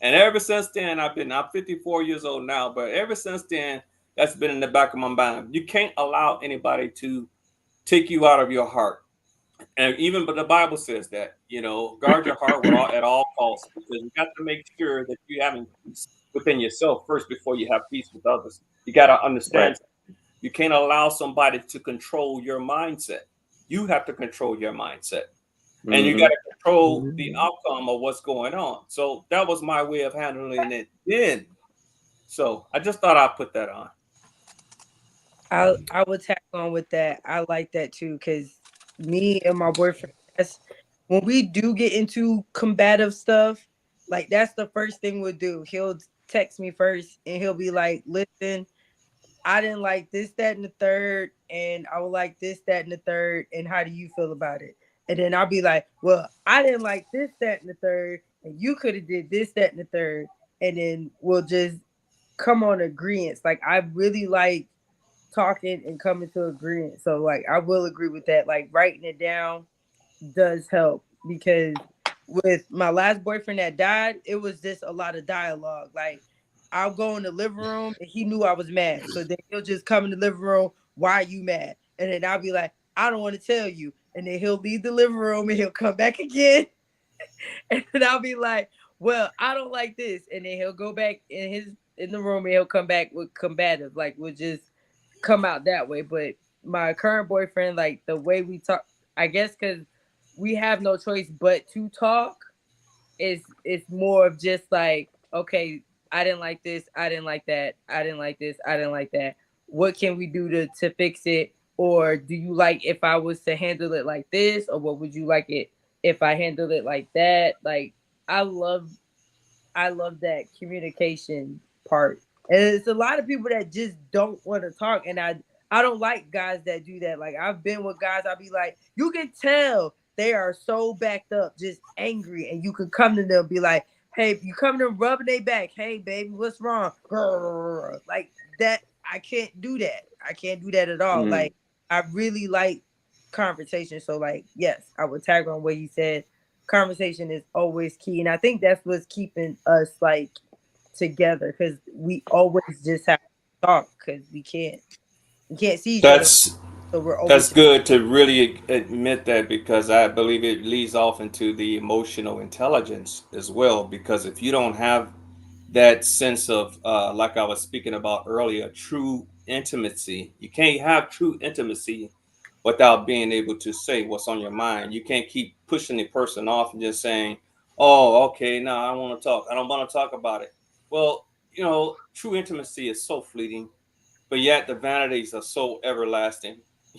And ever since then, I'm 54 years old now, but ever since then, that's been in the back of my mind. You can't allow anybody to take you out of your heart. And even but the Bible says that, guard your heart at all costs, because you got to make sure that you having peace within yourself first before you have peace with others. You got to understand you can't allow somebody to control your mindset. You have to control your mindset. And you got to control the outcome of what's going on. So that was my way of handling it then. So I just thought I'd put that on. I would tag on with that. I like that too, because me and my boyfriend, when we do get into combative stuff, like that's the first thing we'll do. He'll text me first and he'll be like, listen, I didn't like this, that, and the third, and I would like this, that, and the third, and how do you feel about it? And then I'll be like, well, I didn't like this, that, and the third, and you could have did this, that, and the third, and then we'll just come on agreements. Like I really like talking and coming to agreement. So like I will agree with that. Like writing it down does help because with my last boyfriend that died, it was just a lot of dialogue. Like I'll go in the living room and he knew I was mad. So then he'll just come in the living room, why are you mad? And then I'll be like, I don't want to tell you. And then he'll leave the living room and he'll come back again. And then I'll be like, well, I don't like this. And then he'll go back in the room and he'll come back with combative. Like we'll just come out that way. But my current boyfriend, like the way we talk, I guess because we have no choice but to talk. It's more of just like, okay, I didn't like this, I didn't like that, I didn't like this, I didn't like that. What can we do to fix it? Or do you like if I was to handle it like this, or what would you like it if I handled it like that? Like I love that communication part. And it's a lot of people that just don't want to talk. And I don't like guys that do that. Like I've been with guys, I'll be like, you can tell they are so backed up, just angry. And you can come to them and be like, hey, you come to them rubbing their back. Hey, baby, what's wrong? Like that. I can't do that. I can't do that at all. Like I really like conversation. So like, yes, I would tag on what he said. Conversation is always key, and I think that's what's keeping us like together, because we always just have to talk, because we can't see each other, so we're always That's good to really admit that, because I believe it leads off into the emotional intelligence as well. Because if you don't have that sense of, like I was speaking about earlier, true intimacy, you can't have true intimacy without being able to say what's on your mind. You can't keep pushing the person off and just saying, oh, okay, no, I don't want to talk. I don't want to talk about it. Well, true intimacy is so fleeting, but yet the vanities are so everlasting.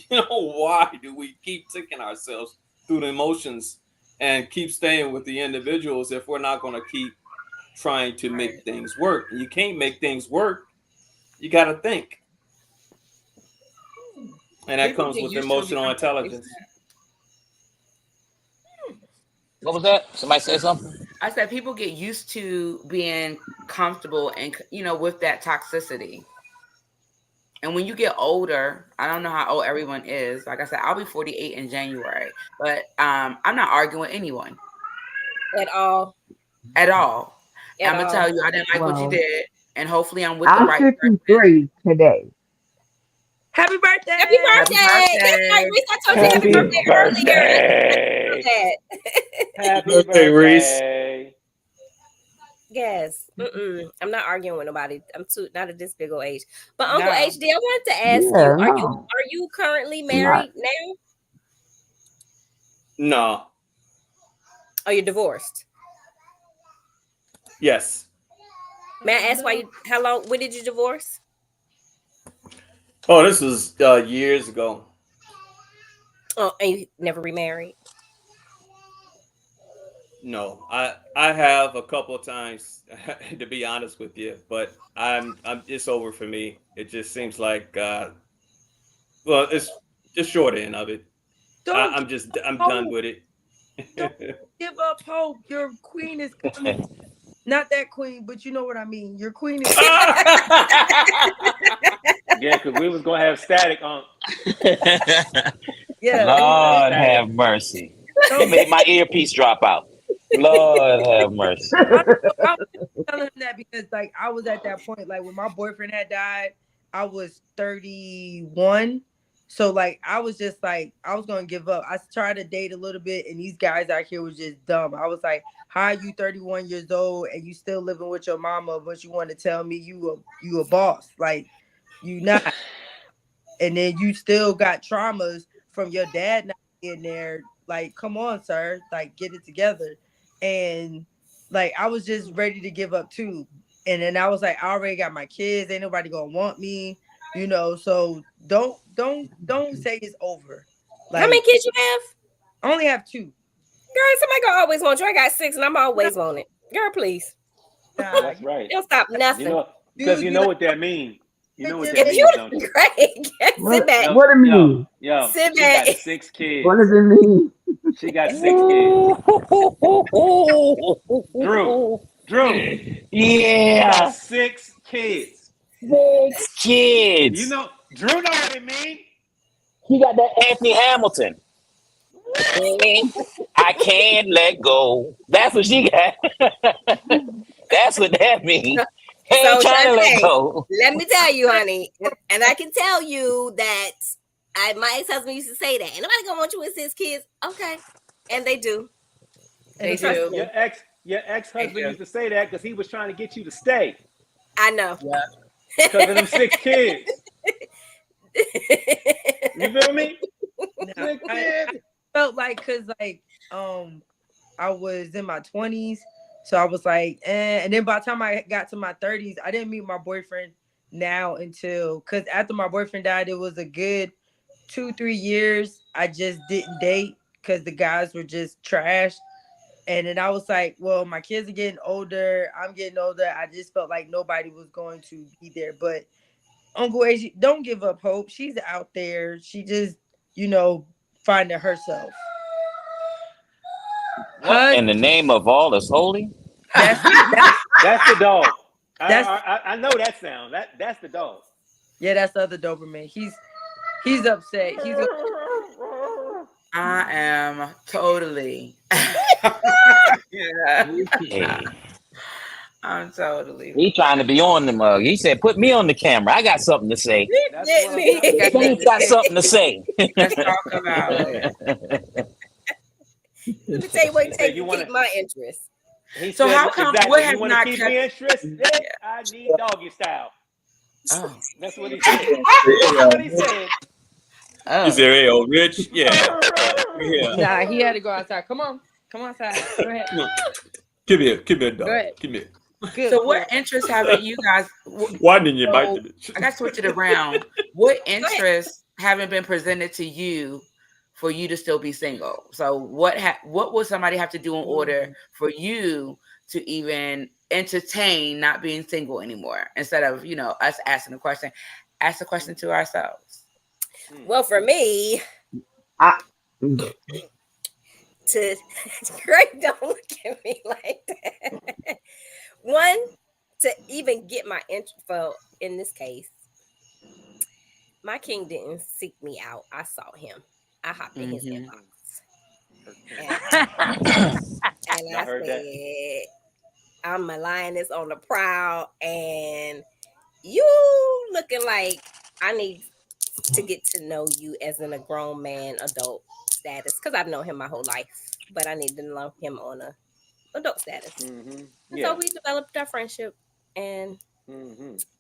Why do we keep taking ourselves through the emotions and keep staying with the individuals if we're not going to keep trying to make things work? And you can't make things work. You got to think. And that comes with emotional intelligence. What was that? Somebody said something? I said people get used to being comfortable and with that toxicity. And when you get older, I don't know how old everyone is. Like I said, I'll be 48 in January, but I'm not arguing with anyone at all. At all. I'm gonna tell you, I didn't like what you did, and hopefully I'm with the I'm right 53 today. Happy birthday! Happy birthday! Yes, Reese, I told you happy birthday earlier. Happy birthday, Reese. Yes. I'm not arguing with nobody. I'm not at this big old age. But Uncle HD, I wanted to ask you, are you currently married now? No. Are you divorced? Yes. May I ask when did you divorce? Oh, this was years ago. Oh, and you never remarried? No, I have a couple of times, to be honest with you, but I'm it's over for me. It just seems like it's the short end of it. I'm done with it. Don't give up hope. Your queen is coming. Not that queen, but you know what I mean. Your queen is Yeah, because we was gonna have static on. Yeah, Lord have mercy. It made my earpiece drop out. Lord have mercy. I was telling him that because like I was at that point, like when my boyfriend had died, I was 31. So like I was just like, I was gonna give up. I tried to date a little bit, and these guys out here was just dumb. I was like, how are you 31 years old and you still living with your mama, but you want to tell me you a boss? Like you not. And then you still got traumas from your dad not being there. Like, come on, sir. Like, get it together. And like I was just ready to give up too. And then I was like, I already got my kids, ain't nobody gonna want me, so don't say it's over. Like, how many kids you have? I only have 2. Girl, somebody gonna always want you. I got 6 and I'm always on it. Girl, please. Nah, that's right. Don't stop nothing. Because you know what that means. You know what that means, don't you? Great. Sit back. What it mean? Sit back. She got 6 kids. What does it mean? She got 6 kids. Drew. Yeah. Got 6 kids. 6 kids. You know, Drew know what it mean. He got that Anthony Hamilton. I can't let go. That's what she got. That's what that means. Hey, trying to let go. Let me tell you, honey, and I can tell you that my ex-husband used to say that. Ain't nobody gonna want you with 6 kids. Okay. And they do. They do. Your ex-husband used to say that because he was trying to get you to stay. I know. Yeah. Because of them 6 kids. You feel me? Nah, I felt like because I was in my 20s, so I was like, and then by the time I got to my 30s, I didn't meet my boyfriend now until because after my boyfriend died, it was a good 2-3 years. I just didn't date because the guys were just trash. And then I was like, well, my kids are getting older. I'm getting older. I just felt like nobody was going to be there. But Uncle Asia, don't give up hope. She's out there. She just, finding herself. What in the name of all that's holy? That's the dog. I know that sound. That's the dog. Yeah, that's the other Doberman. He's upset. I am totally. Hey. I'm totally. He trying to be on the mug. He said, "Put me on the camera. I got something to say." He's got something to say. Let's talk about it. Let me tell you what it takes to keep my interest. So how come what has not keep kept me interested? I need doggy style. Oh, that's what he said. That's what he said. Oh. You said, "Hey, old Rich, yeah." Nah, he had to go outside. Come on outside. Go ahead. Come here, dog. Go ahead. Come here. Good. So what interests haven't you guys? Why didn't you bite the bitch? I got to switch it around. What interests haven't been presented to you for you to still be single? So what would somebody have to do in order for you to even entertain not being single anymore? Instead of us asking the question, ask the question to ourselves. Well, for me, Greg, don't look at me like that. One, to even get my info in this case, my king didn't seek me out. I sought him. I hopped in his inbox. And I said, I'm a lioness on the prowl, and you looking like I need to get to know you as a grown man, adult status, because I've known him my whole life, but I need to know him on a adult status. So we developed our friendship, and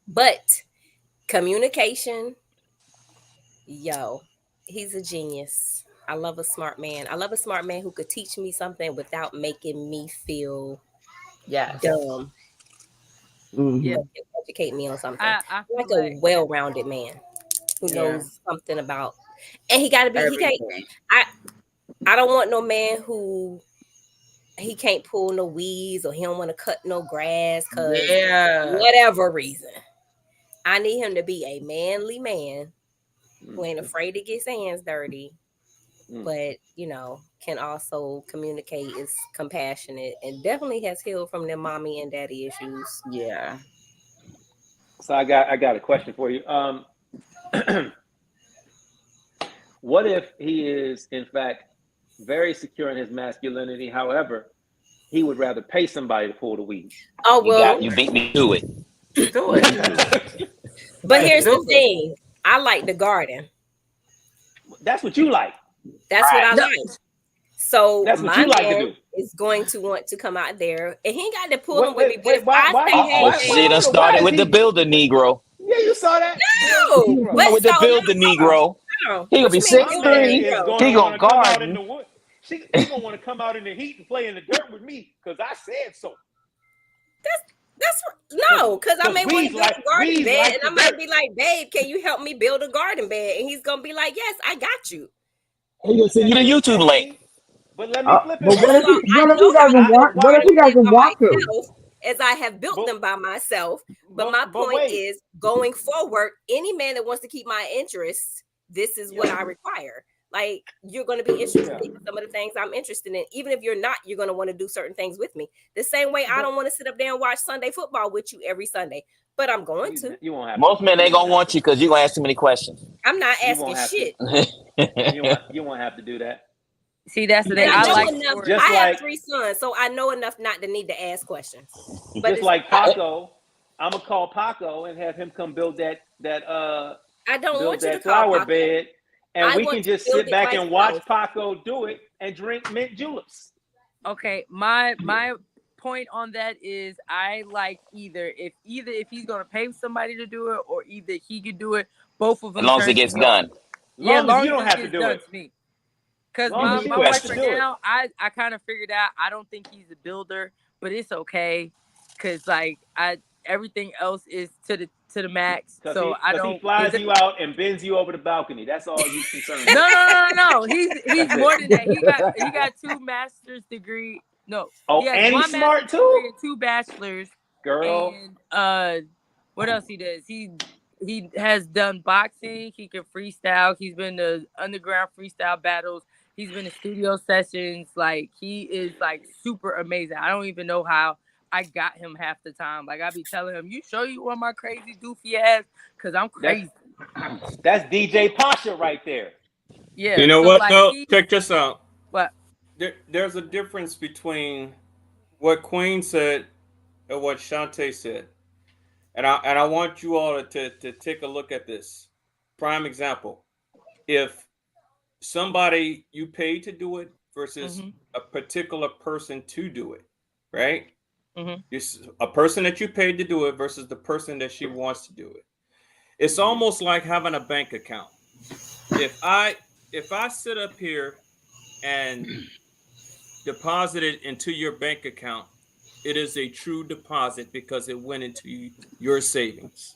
but communication, he's a genius. I love a smart man. I love a smart man who could teach me something without making me feel dumb. Yeah, educate me on something. I like a well-rounded man who knows something about, and he got to be. Everything. He can't. I don't want no man who he can't pull no weeds or he don't want to cut no grass because whatever reason. I need him to be a manly man who ain't afraid to get his hands dirty, but can also communicate, is compassionate, and definitely has healed from their mommy and daddy issues. Yeah. So I got a question for you. What if he is in fact very secure in his masculinity? However, he would rather pay somebody to pull the weeds. Oh well, you beat me to it. Do it. But here's the thing: I like the garden. That's what you like. That's what I like. So that's what you like to do. Is going to want to come out there, and he ain't got to pull them with me. But if I say, she done started with the builder Negro. Yeah, you saw that. No, but with the builder Negro. He gonna be 6'3". He gonna garden. He gonna want to come out in the heat and play in the dirt with me because I said so. Because I may want to build a garden bed, and I might be like, babe, can you help me build a garden bed? And he's gonna be like, yes, I got you. He gonna send you the YouTube link. But let me flip it. But what if he doesn't want to? As I have built them by myself. But my point is, going forward, any man that wants to keep my interests, this is what I require. Like, you're going to be interested in some of the things I'm interested in. Even if you're not, you're going to want to do certain things with me. The same way I don't want to sit up there and watch Sunday football with you every Sunday. But I'm going to. You won't have Most men ain't going to want you because you're going to ask too many questions. I'm not asking shit. You won't have to do that. See, that's the thing. I have 3 sons, so I know enough not to need to ask questions. But just like Paco, I'm gonna call Paco and have him come build that I don't want you to flower call bed, and we can just sit back and watch Paco do it and drink mint juleps. Okay, my point on that is I like either if he's gonna pay somebody to do it or either he could do it. Both of As them long as it turns gets me on. done. Yeah, Long as long you as don't it have to gets do done it. to me. Cause Long my as you my don't have wife to right do it. now, I kind of figured out I don't think he's a builder, but it's okay. Cause like everything else is to the max. Cause So he I cause he don't flies you out and bends you over the balcony. That's all he's concerned with. no. He's That's more it. than that. He got 2 master's degree. No, Oh, he has and 1 he's smart master's degree too? and 2 bachelors. Girl. And what else he does? He has done boxing. He can freestyle. He's been to underground freestyle battles. He's been to studio sessions. Like he is like super amazing. I don't even know how I got him half the time. Like I be telling him, "You sure you want my crazy doofy ass? Cause I'm crazy." That's DJ Pasha right there. Yeah. You know So what? like No, check this out. what? There's a difference between what Queen said and what Shantae said. And I want you all to take a look at this. Prime example. If somebody you paid to do it versus Mm-hmm. a particular person to do it, right? Mm-hmm. It's a person that you paid to do it versus the person that she wants to do it. It's almost like having a bank account. If I sit up here and deposit it into your bank account, it is a true deposit because it went into your savings.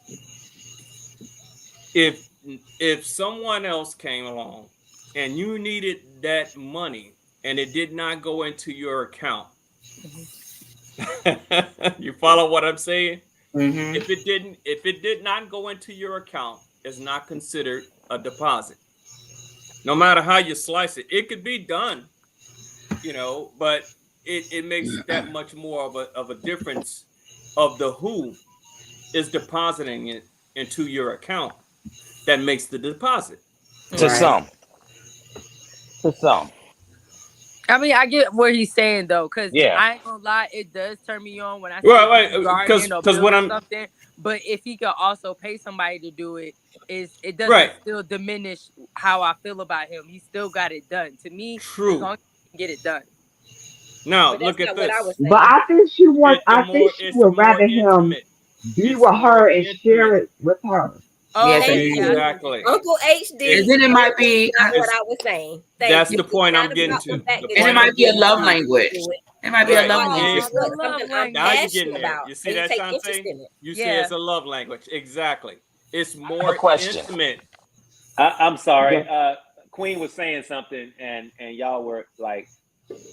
If someone else came along and you needed that money and it did not go into your account, you follow what I'm saying? Mm-hmm. If it did not go into your account, it's not considered a deposit. No matter how you slice it, it could be done, but it makes that much more of a difference of the who is depositing it into your account that makes the deposit. To Right. some. To some. I mean, I get what he's saying though, because Yeah. I ain't gonna lie, it does turn me on when I see Well, people because gardening or when building I'm something. But if he could also pay somebody to do it, it doesn't right, still diminish how I feel about him. He still got it done. To me, as true. long as he can get it done. Now But that's look at not what I was this. But saying. I think she wants. I think she It's would more rather him intimate. be It's with more her and share intimate. it with her. Yeah, Oh because Thank yeah, I you. see what you're Exactly. saying. Uncle It's HD, then it and might that's be, not what it's I was saying. Thank that's you. the It's point not I'm getting about the to. fact The that and it point you I'm might be a getting love want to. him to language. do it. It might be a Right. love Oh, language. It, it's a But love something I'm now language. you're getting passionate there. about, You see and you that, take interest Shantae? in it. You say Yeah. it's a love language. Exactly. It's I have a more question. intimate. I'm sorry. Yes. Queen was saying something and y'all were like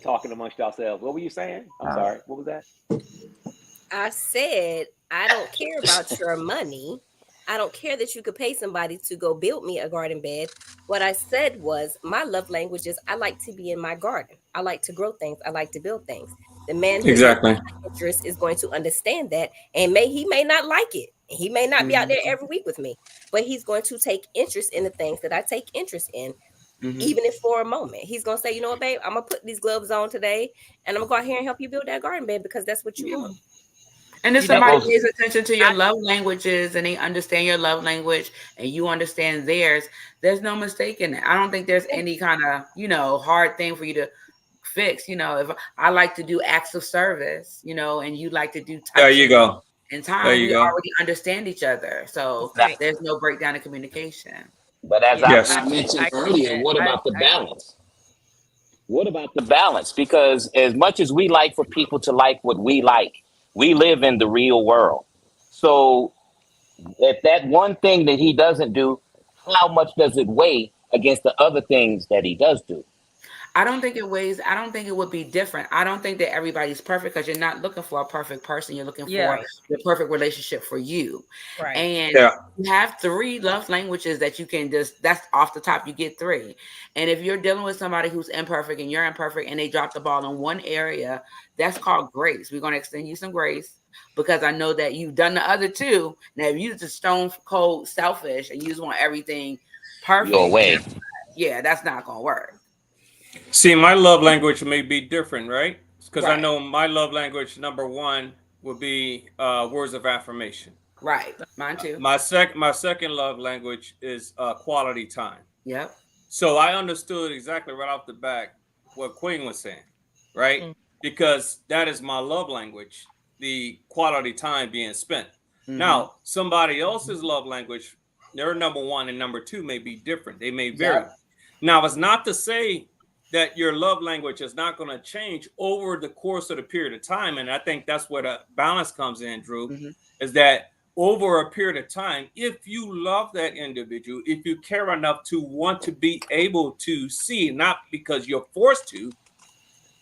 talking amongst yourselves. What were you saying? I'm sorry. What was that? I said, I don't care about your money. I don't care that you could pay somebody to go build me a garden bed. What I said was, my love language is I like to be in my garden. I like to grow things. I like to build things. The man who has Exactly. interest is going to understand that, and he may not like it. He may not be out there every week with me, but he's going to take interest in the things that I take interest in, Mm-hmm. even if for a moment. He's gonna say, you know what, babe, I'm gonna put these gloves on today, and I'm gonna go out here and help you build that garden bed because that's what you Yeah. want. And if You know, That somebody goes. pays attention to your I love languages and they understand your love language and you understand theirs, there's no mistake in it. I don't think there's any kind of, hard thing for you to fix. If I like to do acts of service, and you like to do There you touching go. and There time, you we go. already understand each other. So Now, Right. there's no breakdown in communication. but as yeah, Yes. I mentioned I get earlier, that. what about the I get balance? What about the balance? Because as much as we like for people to like what we like, we live in the real world. So if that one thing that he doesn't do, how much does it weigh against the other things that he does do? I don't think it would be different. I don't think that everybody's perfect because you're not looking for a perfect person. You're looking for yeah. Right. the perfect relationship for you. Right. And Yeah. you have 3 love languages that you can that's off the top, you get 3. And if you're dealing with somebody who's imperfect and you're imperfect and they drop the ball in one area, that's called grace. We're going to extend you some grace because I know that you've done the other 2. Now, if you're just stone cold selfish and you just want everything Your perfect, way. yeah, that's not going to work. See, my love language may be different, right? Because I Right. know my love language number one would be words of affirmation. Right. Mine too. My second love language is quality time. Yep. So I understood exactly right off the back what Queen was saying, right? Mm. because that is my love language, the quality time being spent. Mm-hmm. Now, somebody else's love language, their number one and number two may be different. They may vary. Yep. Now, it's not to say that your love language is not going to change over the course of the period of time. And I think that's where the balance comes in, Drew, Mm-hmm. is that over a period of time, if you love that individual, if you care enough to want to be able to see, not because you're forced to,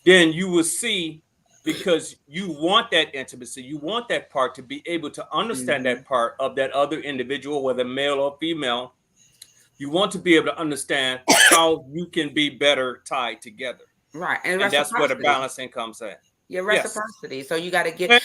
then you will see because you want that intimacy, you want that part to be able to understand Mm-hmm. that part of that other individual, whether male or female. You want to be able to understand how you can be better tied together. Right. And that's where the balancing comes in. Your reciprocity. Yes. So you got to get,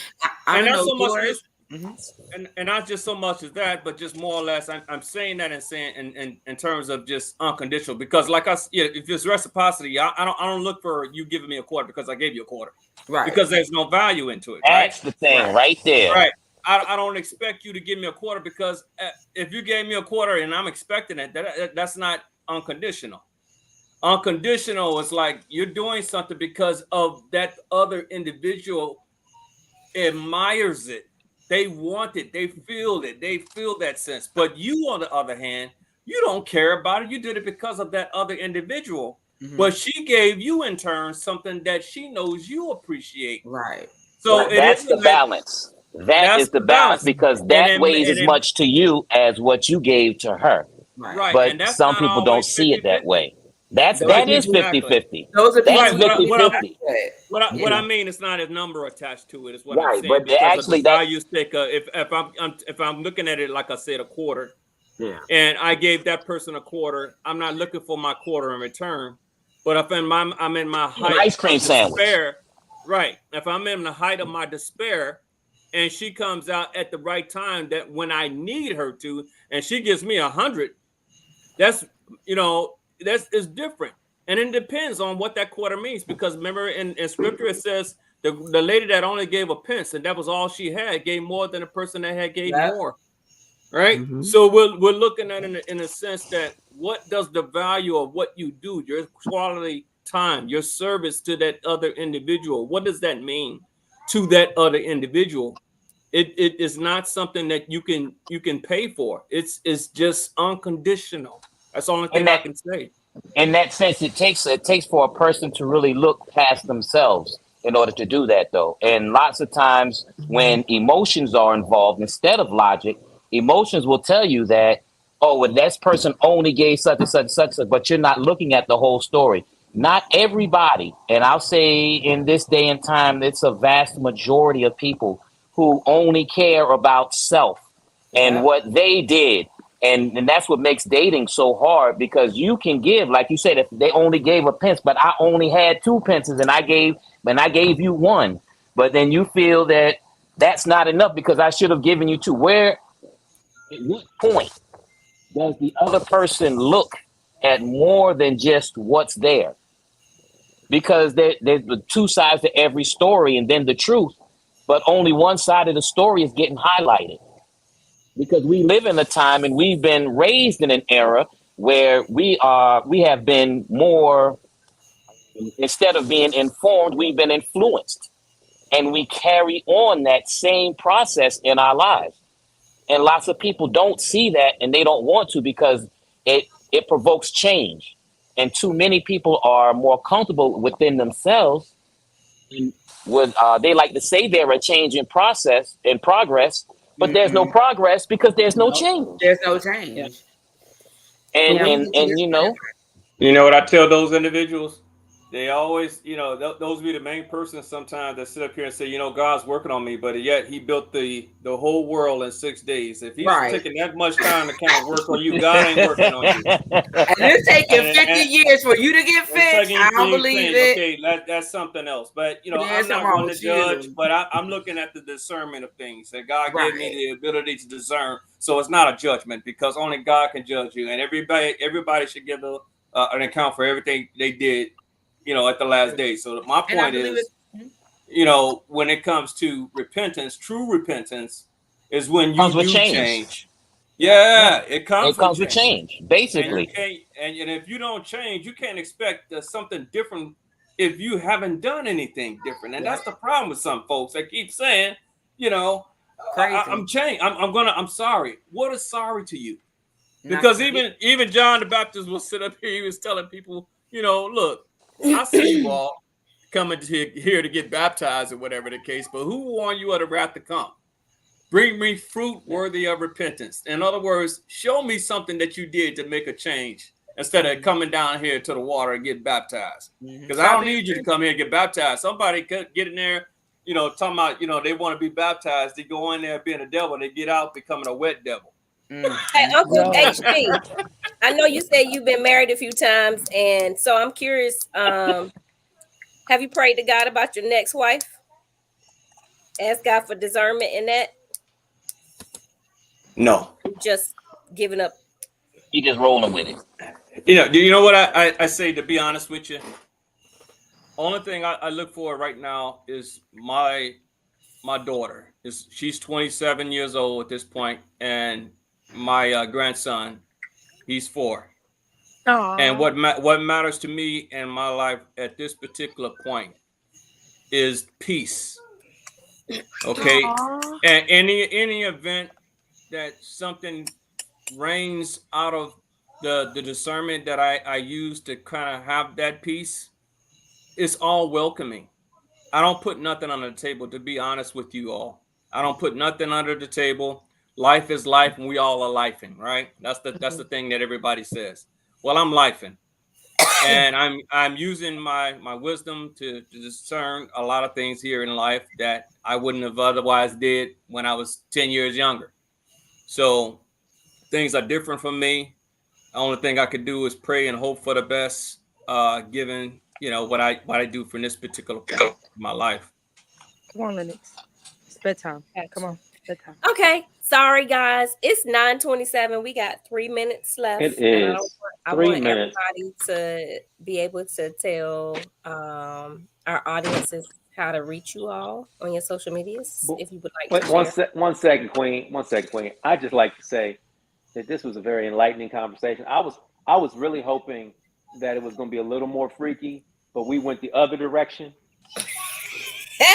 and not so much yours. And not just so much as that, but just more or less, I'm saying that and saying in terms of just unconditional, because like if it's reciprocity, I don't look for you giving me a quarter because I gave you a quarter, right? Because there's no value into it. That's the thing right there. Right. I don't expect you to give me a quarter because if you gave me a quarter and I'm expecting it, that's not unconditional. Unconditional is like you're doing something because of that other individual admires it. They want it. They feel it. They feel that sense. But you, on the other hand, you don't care about it. You did it because of that other individual. Mm-hmm. But she gave you, in turn, something that she knows you appreciate. Right. So that's the balance. That is the balance because that weighs as much to you as what you gave to her. Right. But some people don't see it that way. That is 50-50. Those are that's 50-50. What I mean, it's not a number attached to it. It's what right, I'm saying. But because actually, of the value stick. If I'm looking at it like I said, a quarter, and I gave that person a quarter, I'm not looking for my quarter in return. But if I'm in my height ice cream sandwich, despair, right? If I'm in the height of my despair, and she comes out at the right time, that when I need her to, and she gives me 100, that's is different. And it depends on what that quarter means, because remember in scripture it says the lady that only gave a pence and that was all she had gave more than the person that had gave more, right? Mm-hmm. So we're looking at it in a sense that what does the value of what you do, your quality time, your service to that other individual, what does that mean to that other individual? It is not something that you can pay for. It's just unconditional. That's the only thing I can say. In that sense, it takes for a person to really look past themselves in order to do that, though. And lots of times when emotions are involved instead of logic, emotions will tell you that, oh, well, this person only gave such and such and such, but you're not looking at the whole story. Not everybody, and I'll say in this day and time, it's a vast majority of people who only care about self and what they did. And that's what makes dating so hard, because you can give, like you said, if they only gave a pence, but I only had 2 pences and I gave you 1. But then you feel that that's not enough because I should have given you 2. At what point does the other person look at more than just what's there? Because there's the 2 sides to every story and then the truth, but only one side of the story is getting highlighted. Because we live in a time and we've been raised in an era where we have been more, instead of being informed, we've been influenced. And we carry on that same process in our lives. And lots of people don't see that and they don't want to, because it provokes change. And too many people are more comfortable within themselves. And they like to say they're a change in process, in progress, but there's no progress because there's no change. There's no change. Yeah. And you know what I tell those individuals? They always, those be the main persons sometimes that sit up here and say, God's working on me, but yet he built the whole world in 6 days. If he's taking that much time to kind of work on you, God ain't working on you. And it's taking 50 years for you to get fixed. I don't believe it. Okay, that's something else. But, I'm not going to judge, but I'm looking at the discernment of things. That God gave me the ability to discern. So it's not a judgment, because only God can judge you. And everybody should give an account for everything they did, at the last day. So my point is, when it comes to repentance, true repentance is when you do change. Yeah, it comes with change, basically. And if you don't change, you can't expect something different if you haven't done anything different. And that's the problem with some folks. They keep saying, you know, I'm changed. I'm sorry. What is sorry to you? Because even John the Baptist will sit up here. He was telling people, you know, look, I see you all coming here to get baptized or whatever the case, but who warned you of the wrath to come? Bring me fruit worthy of repentance. In other words, show me something that you did to make a change instead of coming down here to the water and get baptized. Because I don't need you to come here and get baptized. Somebody could get in there, you know, talking about, you know, they want to be baptized. They go in there being a devil. They get out becoming a wet devil. Hey, Uncle HB, I know you said you've been married a few times, and so I'm curious. Have you prayed to God about your next wife? Ask God for discernment in that. No, just giving up. You just rolling with it. You know what I say, to be honest with you? Only thing I look for right now is my daughter. She's 27 years old at this point, and my grandson, he's 4. Aww. And what matters to me in my life at this particular point is peace. Okay. Aww. And any event that something reigns out of the discernment that I use to kind of have that peace, it's all welcoming. I don't put nothing on the table, to be honest with you all. I don't put nothing under the table. Life is life, and we all are lifing, right? That's the thing that everybody says. Well, I'm lifing, and I'm using my wisdom to discern a lot of things here in life that I wouldn't have otherwise did when I was 10 years younger. So things are different from me. The only thing I could do is pray and hope for the best, given, you know, what I do for this particular point of my life. Come on, Lennox. It's bedtime. Come on, bedtime. Okay. Sorry, guys. It's 9:27. We got 3 minutes left. It is. I want everybody to be able to tell our audiences how to reach you all on your social medias, if you would like to share. One second, Queen. I'd just like to say that this was a very enlightening conversation. I was really hoping that it was going to be a little more freaky, but we went the other direction,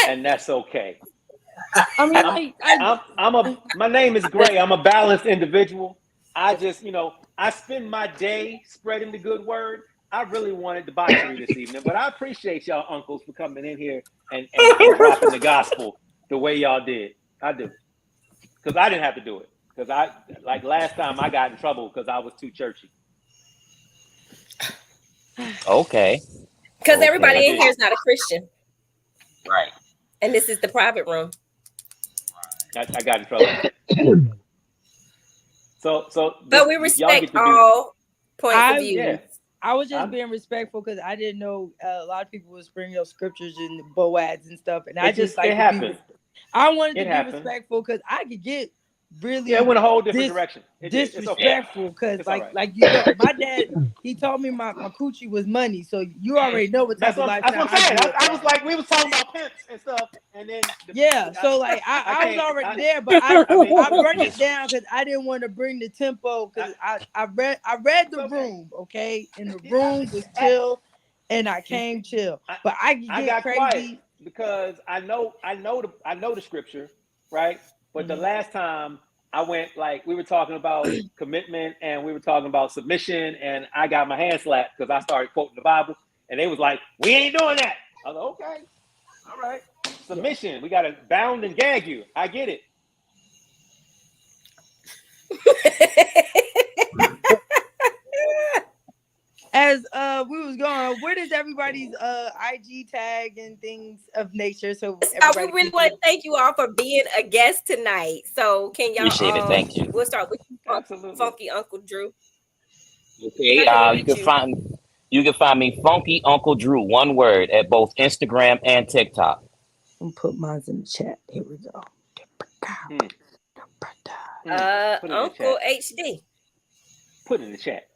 and that's okay. I mean, my name is Gray. I'm a balanced individual. I just, I spend my day spreading the good word. I really wanted debauchery this evening, but I appreciate y'all uncles for coming in here and dropping the gospel the way y'all did. I do. Because I didn't have to do it. Because like last time I got in trouble because I was too churchy. Okay. Because everybody in here is not a Christian. Right. And this is the private room. I got in trouble. But we respect all points of view. Yeah. I was just being respectful because I didn't know a lot of people was bringing up scriptures and Boaz and stuff, and I just like it happened. I wanted to be respectful because I could get really it went a whole different direction. Disrespectful because like you know, my dad, he told me my coochie was money, so you already know what type of lifestyle. That's what I'm saying. I was like, we was talking about pimps and stuff, and then so like I was already there, but I brought it down because I didn't want to bring the tempo because I read the room, okay, and the room was chill, and I came chill, but I got crazy quiet because I know the scripture, right? But the last time I went, like, we were talking about commitment and we were talking about submission, and I got my hand slapped because I started quoting the Bible, and they was like, we ain't doing that. I was like, okay, all right. Submission, we got to bound and gag you. I get it. As we was going, where does everybody's IG tag and things of nature? So we really want to thank you all for being a guest tonight. So can y'all appreciate it? Thank you. We'll start with you, Funky Uncle Drew. Okay, you can find me Funky Uncle Drew, one word, at both Instagram and TikTok. I'm put mine in the chat. Here we go. Uncle HD. Put it in the chat.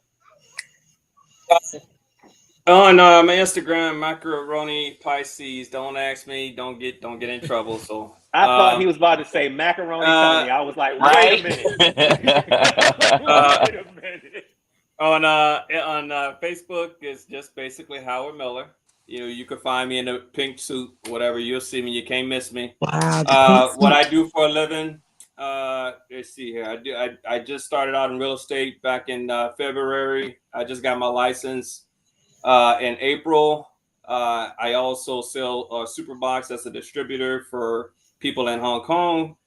On my Instagram, Macaroni Pisces. Don't ask me. Don't get in trouble. So I thought he was about to say macaroni Tony. I was like, wait a minute. Wait a minute. On Facebook, it's just basically Howard Miller. You can find me in a pink suit, whatever. You'll see me. You can't miss me. Wow, the pink What I suit. do for a living, let's see here. I just started out in real estate back in February. I just got my license in April. I also sell Superbox as a distributor for people in Hong Kong,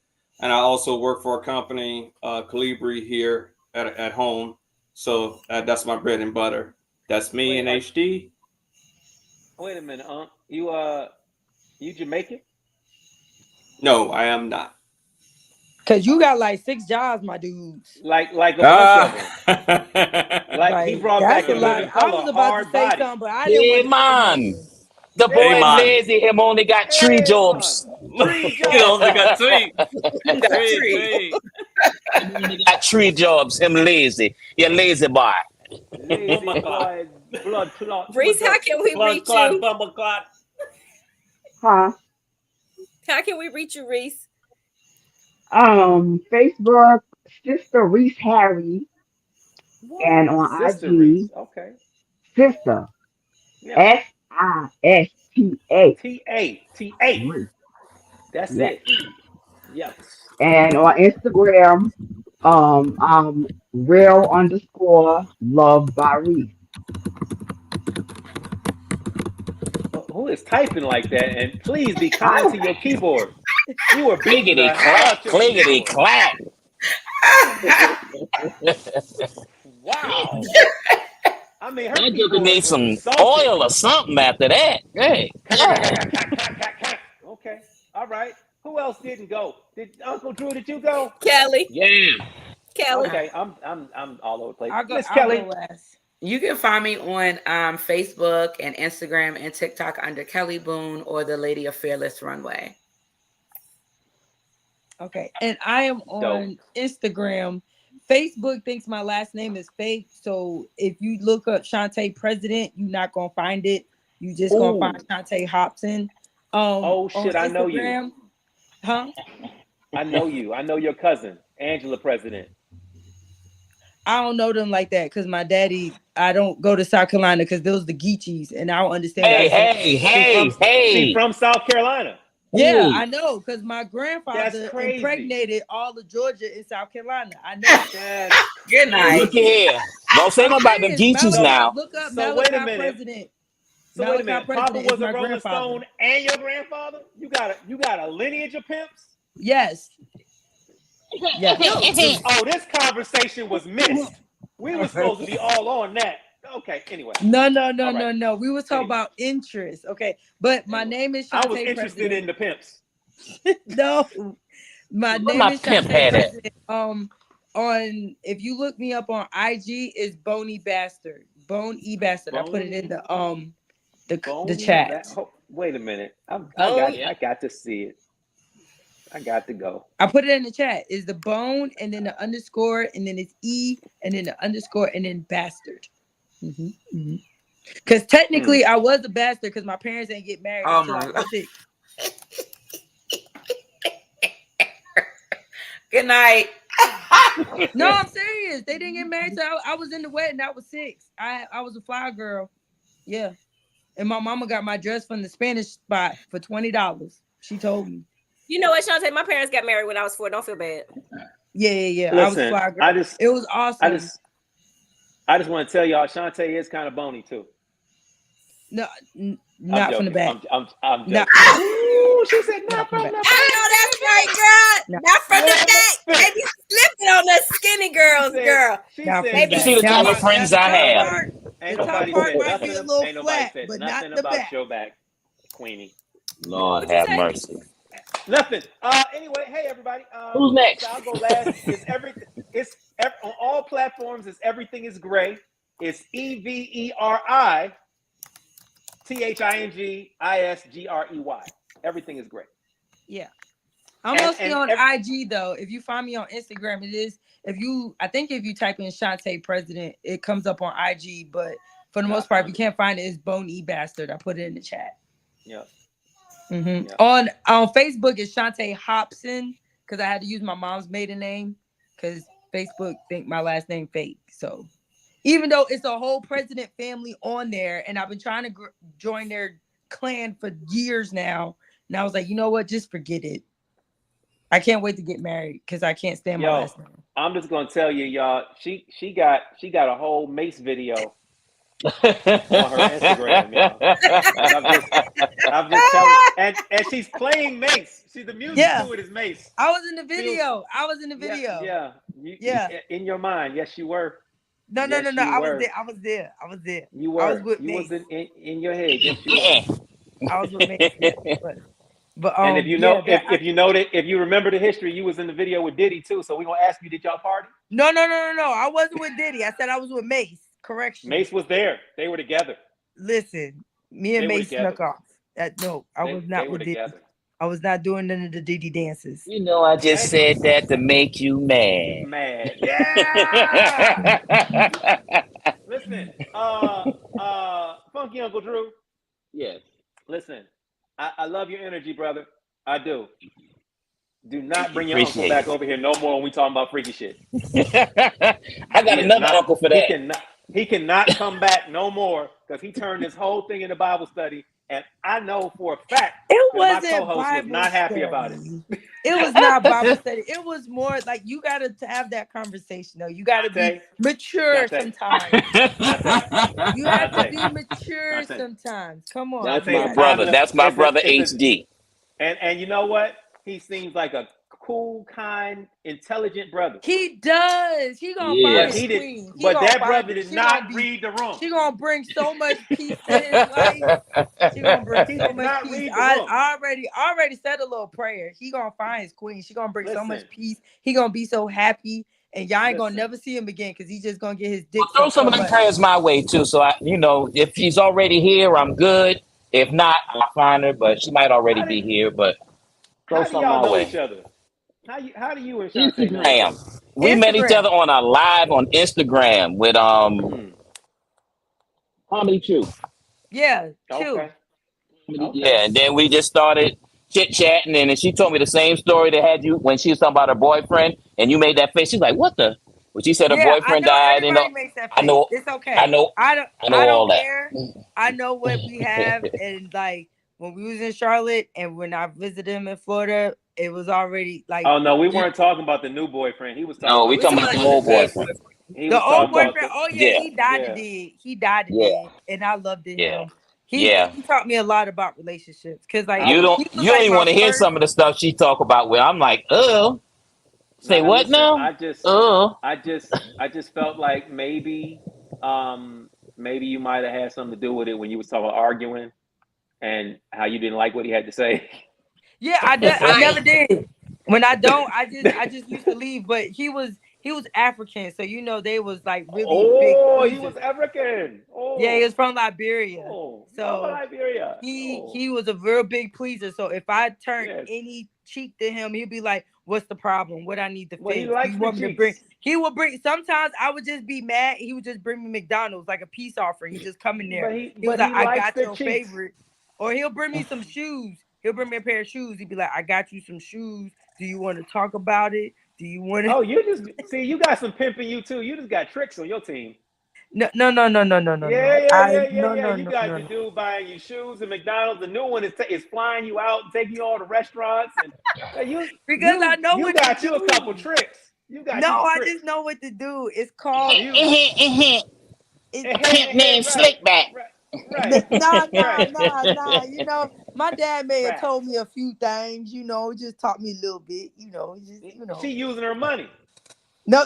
and I also work for a company, Calibri, here at home. So that's my bread and butter. That's me in HD. Wait a minute, you Jamaican? No, I am not. Cause you got like 6 jobs, my dudes. Like a bunch of them. Like he Like brought that's back a the living lot. I color, was about to hard say body. something, but I didn't Hey want to man, incriminate. the Hey boy is man, lazy. Him only got 3 Hey jobs. man, 3 you jobs. only got three, You got three, three. three. Him only got 3 jobs. Him lazy. You lazy boy. Lazy Bummer clot, boy, blood clot, Reese, how can we blood reach clot, you? bumble clot. Huh? How can we reach you, Reese? Facebook, Sister Reese Harry, and What? on Sister IG, Reese. Okay. Sister Yeah. Sista T-A. Reese. That's Yeah. it. Yes. And on Instagram, real underscore love by Reese. Who is typing like that? And please be kind I to your keyboard. You were beating Clickety the hell clack, out your clickety keyboard. clack. Wow. I mean, her That joker keyboard needs was some assaulted. oil or something after that. Hey, God. Okay. All right. Who else didn't go? Did Uncle Drew? Did you go? Kelly. Yeah. Kelly. Okay. I'm all over the place. I'll go. Miss I'll go Kelly. last. You can find me on Facebook and Instagram and TikTok under Kelly Boone or the Lady of Fearless Runway. Okay, and I am Dope. on Instagram. Facebook thinks my last name is fake, so if you look up Shantae President, you're not gonna find it. You just gonna find Ooh. Shantae Hobson. Oh On shit! I know you. Instagram, huh? I know you. I know your cousin, Angela President. I don't know them like that because my daddy. I don't go to South Carolina because those the Geechees, and I don't understand what Hey, you're saying. hey, She from hey, she hey, from South Carolina. Yeah, hey. I know because my That's grandfather crazy. impregnated all of Georgia and South Carolina. I know. That's Good night. Looky crazy. here. Don't say I'm nothing about them serious. Geechees Malachi, So now. look up so wait a Malachi minute. President. So wait a Malachi minute. Papa President is was a my Rolling grandfather. Stone and your grandfather. You got a lineage of pimps. Yes. Yes. Yo, Oh, this conversation was missed. We were supposed to be all on that. Okay. Anyway. All right. No. We was talking Anyway. about interest. Okay. But my Anyway. name is I was Shantae interested in President. the pimps. No. My Where name my is pimp Shantae hat at? President. On if you look me up on IG, it's Boney Bastard. Bone E Bastard. I put it in the chat. Wait a minute. bone. I got to see it. I got to go. I put it in the chat. Is the bone and then the underscore and then it's E and then the underscore and then bastard. Because technically I was a bastard because my parents didn't get married Oh until my I God. was 6. Good night. No, I'm serious. They didn't get married till I was in the wedding. I was 6. I was a fly girl. Yeah. And my mama got my dress from the Spanish spot for $20. She told me. You know what, Shantae? My parents got married when I was 4. Don't feel bad. Yeah. I was a Listen, fly girl. It was I awesome. just want to tell y'all, Shantae is kind of bony too. No, I'm not from the joking. back. I'm joking. Not, Ooh, she said not not from the from back. the I back. know that's right, girl. No, Not from the back. They be slipping on the skinny girls, girl. She not from said the They be You back. see the Now, type of slipping. now friends the I top have. part, Ain't the top nobody part said might be a nothing. little Ain't nobody flat, said but not nothing the about back. your back, Queenie. Lord What you have say? mercy. Nothing. Anyway, hey everybody. Who's So next? I'll go last. Is everything? On all platforms. Is everything is gray? It's EVERITHINGISGREY. Everything is gray. Yeah. I'm And mostly and on every, IG though. If you find me on Instagram, it is. I think if you type in Shantae President, it comes up on IG. But for the most part, if you can't find it, it's Bone E Bastard. I put it in the chat. Yeah. Yeah. On Facebook, it's Shantae Hobson because I had to use my mom's maiden name because Facebook think my last name fake. So Even though it's a whole president family on there, and I've been trying to join their clan for years now. And I was like, you know what? Just forget it. I can't wait to get married because I can't stand my last name. I'm just gonna tell you, y'all. She got a whole Mace video on her Instagram, y'all. I'm just telling, and she's playing Mace. See, the music to it is Mace. I was in the video. Yeah. In your mind, yes, you were. No. I was there. You were. I was with you Mace. was in your head. Yes, you were. I was with Mace. Yeah. But and if you know, if you remember the history, you was in the video with Diddy too. So we gonna ask you, did y'all party? No. I wasn't with Diddy. I said I was with Mace. Correction. Mace was there. They were together. Listen, me and Mace snuck off. No, I was not with Diddy. Together. I was not doing none of the Diddy dances. You know, I just said that to make you mad. Yeah. Listen, Funky Uncle Drew. Yes. Listen, I love your energy, brother. I do. Do not bring your uncle back over here no more when we talking about freaky shit. I got another uncle for that. He cannot come back no more because he turned this whole thing into Bible study, and I know for a fact that my co-host was not happy about it. It was not Bible study. It was more like you got to have that conversation, though. You got to be mature sometimes. You have to be mature sometimes. Come on. That's my brother. That's my brother, HD. And you know what? He seems like a cool, kind, intelligent brother. He does. He gonna find his queen. But that brother did not read the room. She gonna bring so much peace to his life. She gonna bring so much peace. I already said a little prayer. He gonna find his queen. She gonna bring so much peace. He gonna be so happy, and y'all ain't gonna never see him again because he's just gonna get his dick. Throw some of the prayers my way too. So if he's already here, I'm good. If not, I'll find her. But she might already be here. But throw some my way. Each other? How do you and Shantae know? Instagram. We met each other on a live on Instagram with Comedy Chew. Yeah, Chew. Okay. Yeah, and then we just started chit-chatting, and then she told me the same story that had you when she was talking about her boyfriend, and you made that face. She's like, what the? Well, she said her boyfriend died. Makes that face. I know. It's okay. I know all care. I know what we have, and like when we was in Charlotte, and when I visited him in Florida, it was already like. Oh no, we weren't talking about the new boyfriend. He was talking. No, we talking about the old boyfriend. The old boyfriend. He died today. He died today, and I loved him. Yeah. He taught me a lot about relationships because like you don't even want to hear some of the stuff she talk about. Where I'm like, say what now? I just felt like maybe you might have had something to do with it when you was talking about arguing and how you didn't like what he had to say. Yeah, I never did. When I don't, I just used to leave. But he was African, so they was like really big. Oh, he was African. Oh, yeah, he was from Liberia. Oh, so Liberia. He was a real big pleaser. So if I turned any cheek to him, he'd be like, "What's the problem? What I need to fix?" He would bring. Sometimes I would just be mad. He would just bring me McDonald's like a peace offering. He just come in there. He was like, "I got your favorite," or he'll bring me some shoes. He'll bring me a pair of shoes. He'd be like, "I got you some shoes. Do you want to talk about it? Do you want to?" Oh, you just see, you got some pimping you too. You just got tricks on your team. No. Yeah. You got your dude buying you shoes and McDonald's. The new one is flying you out, taking you all to restaurants, and I know you got you a couple tricks. I just know what to do. It's called Hitman Slickback. Right. Nah. My dad may have told me a few things, just taught me a little bit, She using her money. No,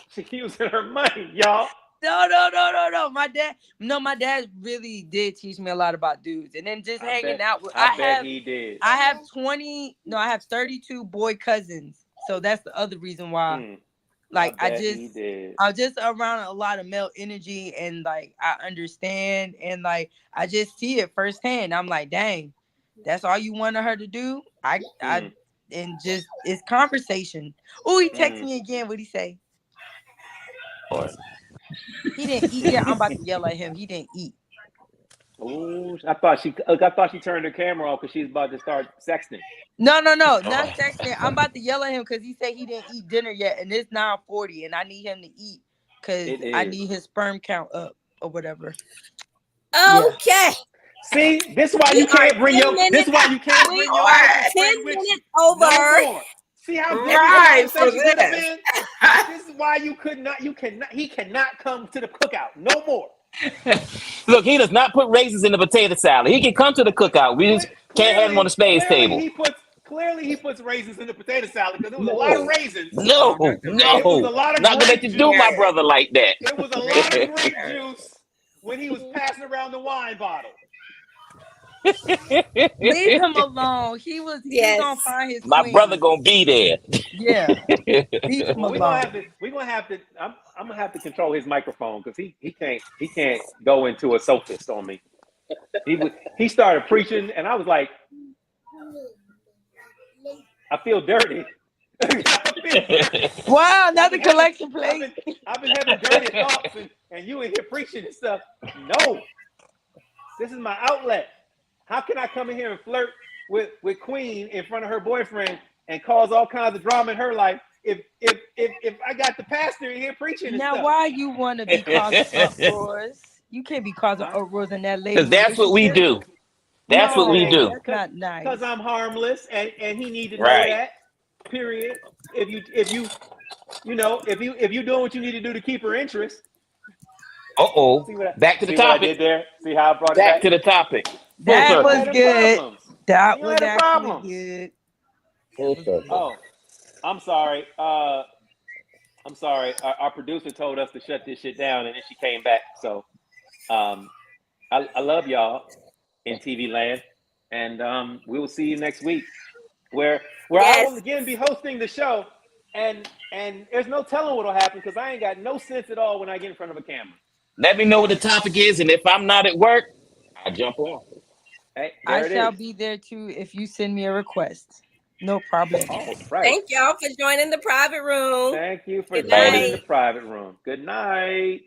she using her money, y'all. No. My dad really did teach me a lot about dudes, and then just hanging out with. I bet he did. I have 32 boy cousins, so that's the other reason why. Like I just around a lot of male energy, and like I understand, and like I just see it firsthand. I'm like, dang, that's all you wanted her to do. And just it's conversation. Oh, he texted me again. What'd he say? He didn't eat. Yeah, I'm about to yell at him. He didn't eat. Oh, I thought she turned her camera off because she's about to start sexting. No, not sexting. I'm about to yell at him because he said he didn't eat dinner yet, and it's 9:40, and I need him to eat because I need his sperm count up or whatever. Okay. Yeah. See, this is why you can't bring your. This is why you can't bring your friend with you. Over. No more. See how different Right, the conversation could have been. This is why you could not. You cannot. He cannot come to the cookout no more. Look, he does not put raisins in the potato salad. He can come to the cookout. We just can't have him on the spades table. Clearly, he puts raisins in the potato salad because there was a lot of raisins. No. It was a lot of not gonna let grape you juice. do my brother like that. It was a lot of grape juice when he was passing around the wine bottle. Leave him alone. He's gonna find his my queen. brother gonna be there. Yeah. Leave him alone. We're gonna have to. I'm gonna have to control his microphone because he can't go into a sophist on me. He started preaching and I was like, I feel dirty. Wow, another collection plate. I've been having dirty thoughts and you in here preaching and stuff. No, this is my outlet. How can I come in here and flirt with Queen in front of her boyfriend and cause all kinds of drama in her life if I got the pastor in here preaching and now stuff? Why you want to be causing uproars? You can't be causing uproars in that lady. Because that's what we do. That's what we do. That's not nice. Because I'm harmless and he need to know that. Period. If you doing what you need to do to keep her interest. Back to the topic. What I did there? See how I brought back it back to the topic. That was good. That was actually good. Oh, I'm sorry. I'm sorry. Our producer told us to shut this shit down, and then she came back. So, I love y'all in TV land, and we will see you next week, where I will again be hosting the show, and there's no telling what'll happen because I ain't got no sense at all when I get in front of a camera. Let me know what the topic is, and if I'm not at work, I jump on. Hey, I shall be there too if you send me a request. No problem. All right. Thank y'all for joining the private room. Thank you for joining the private room. Good night.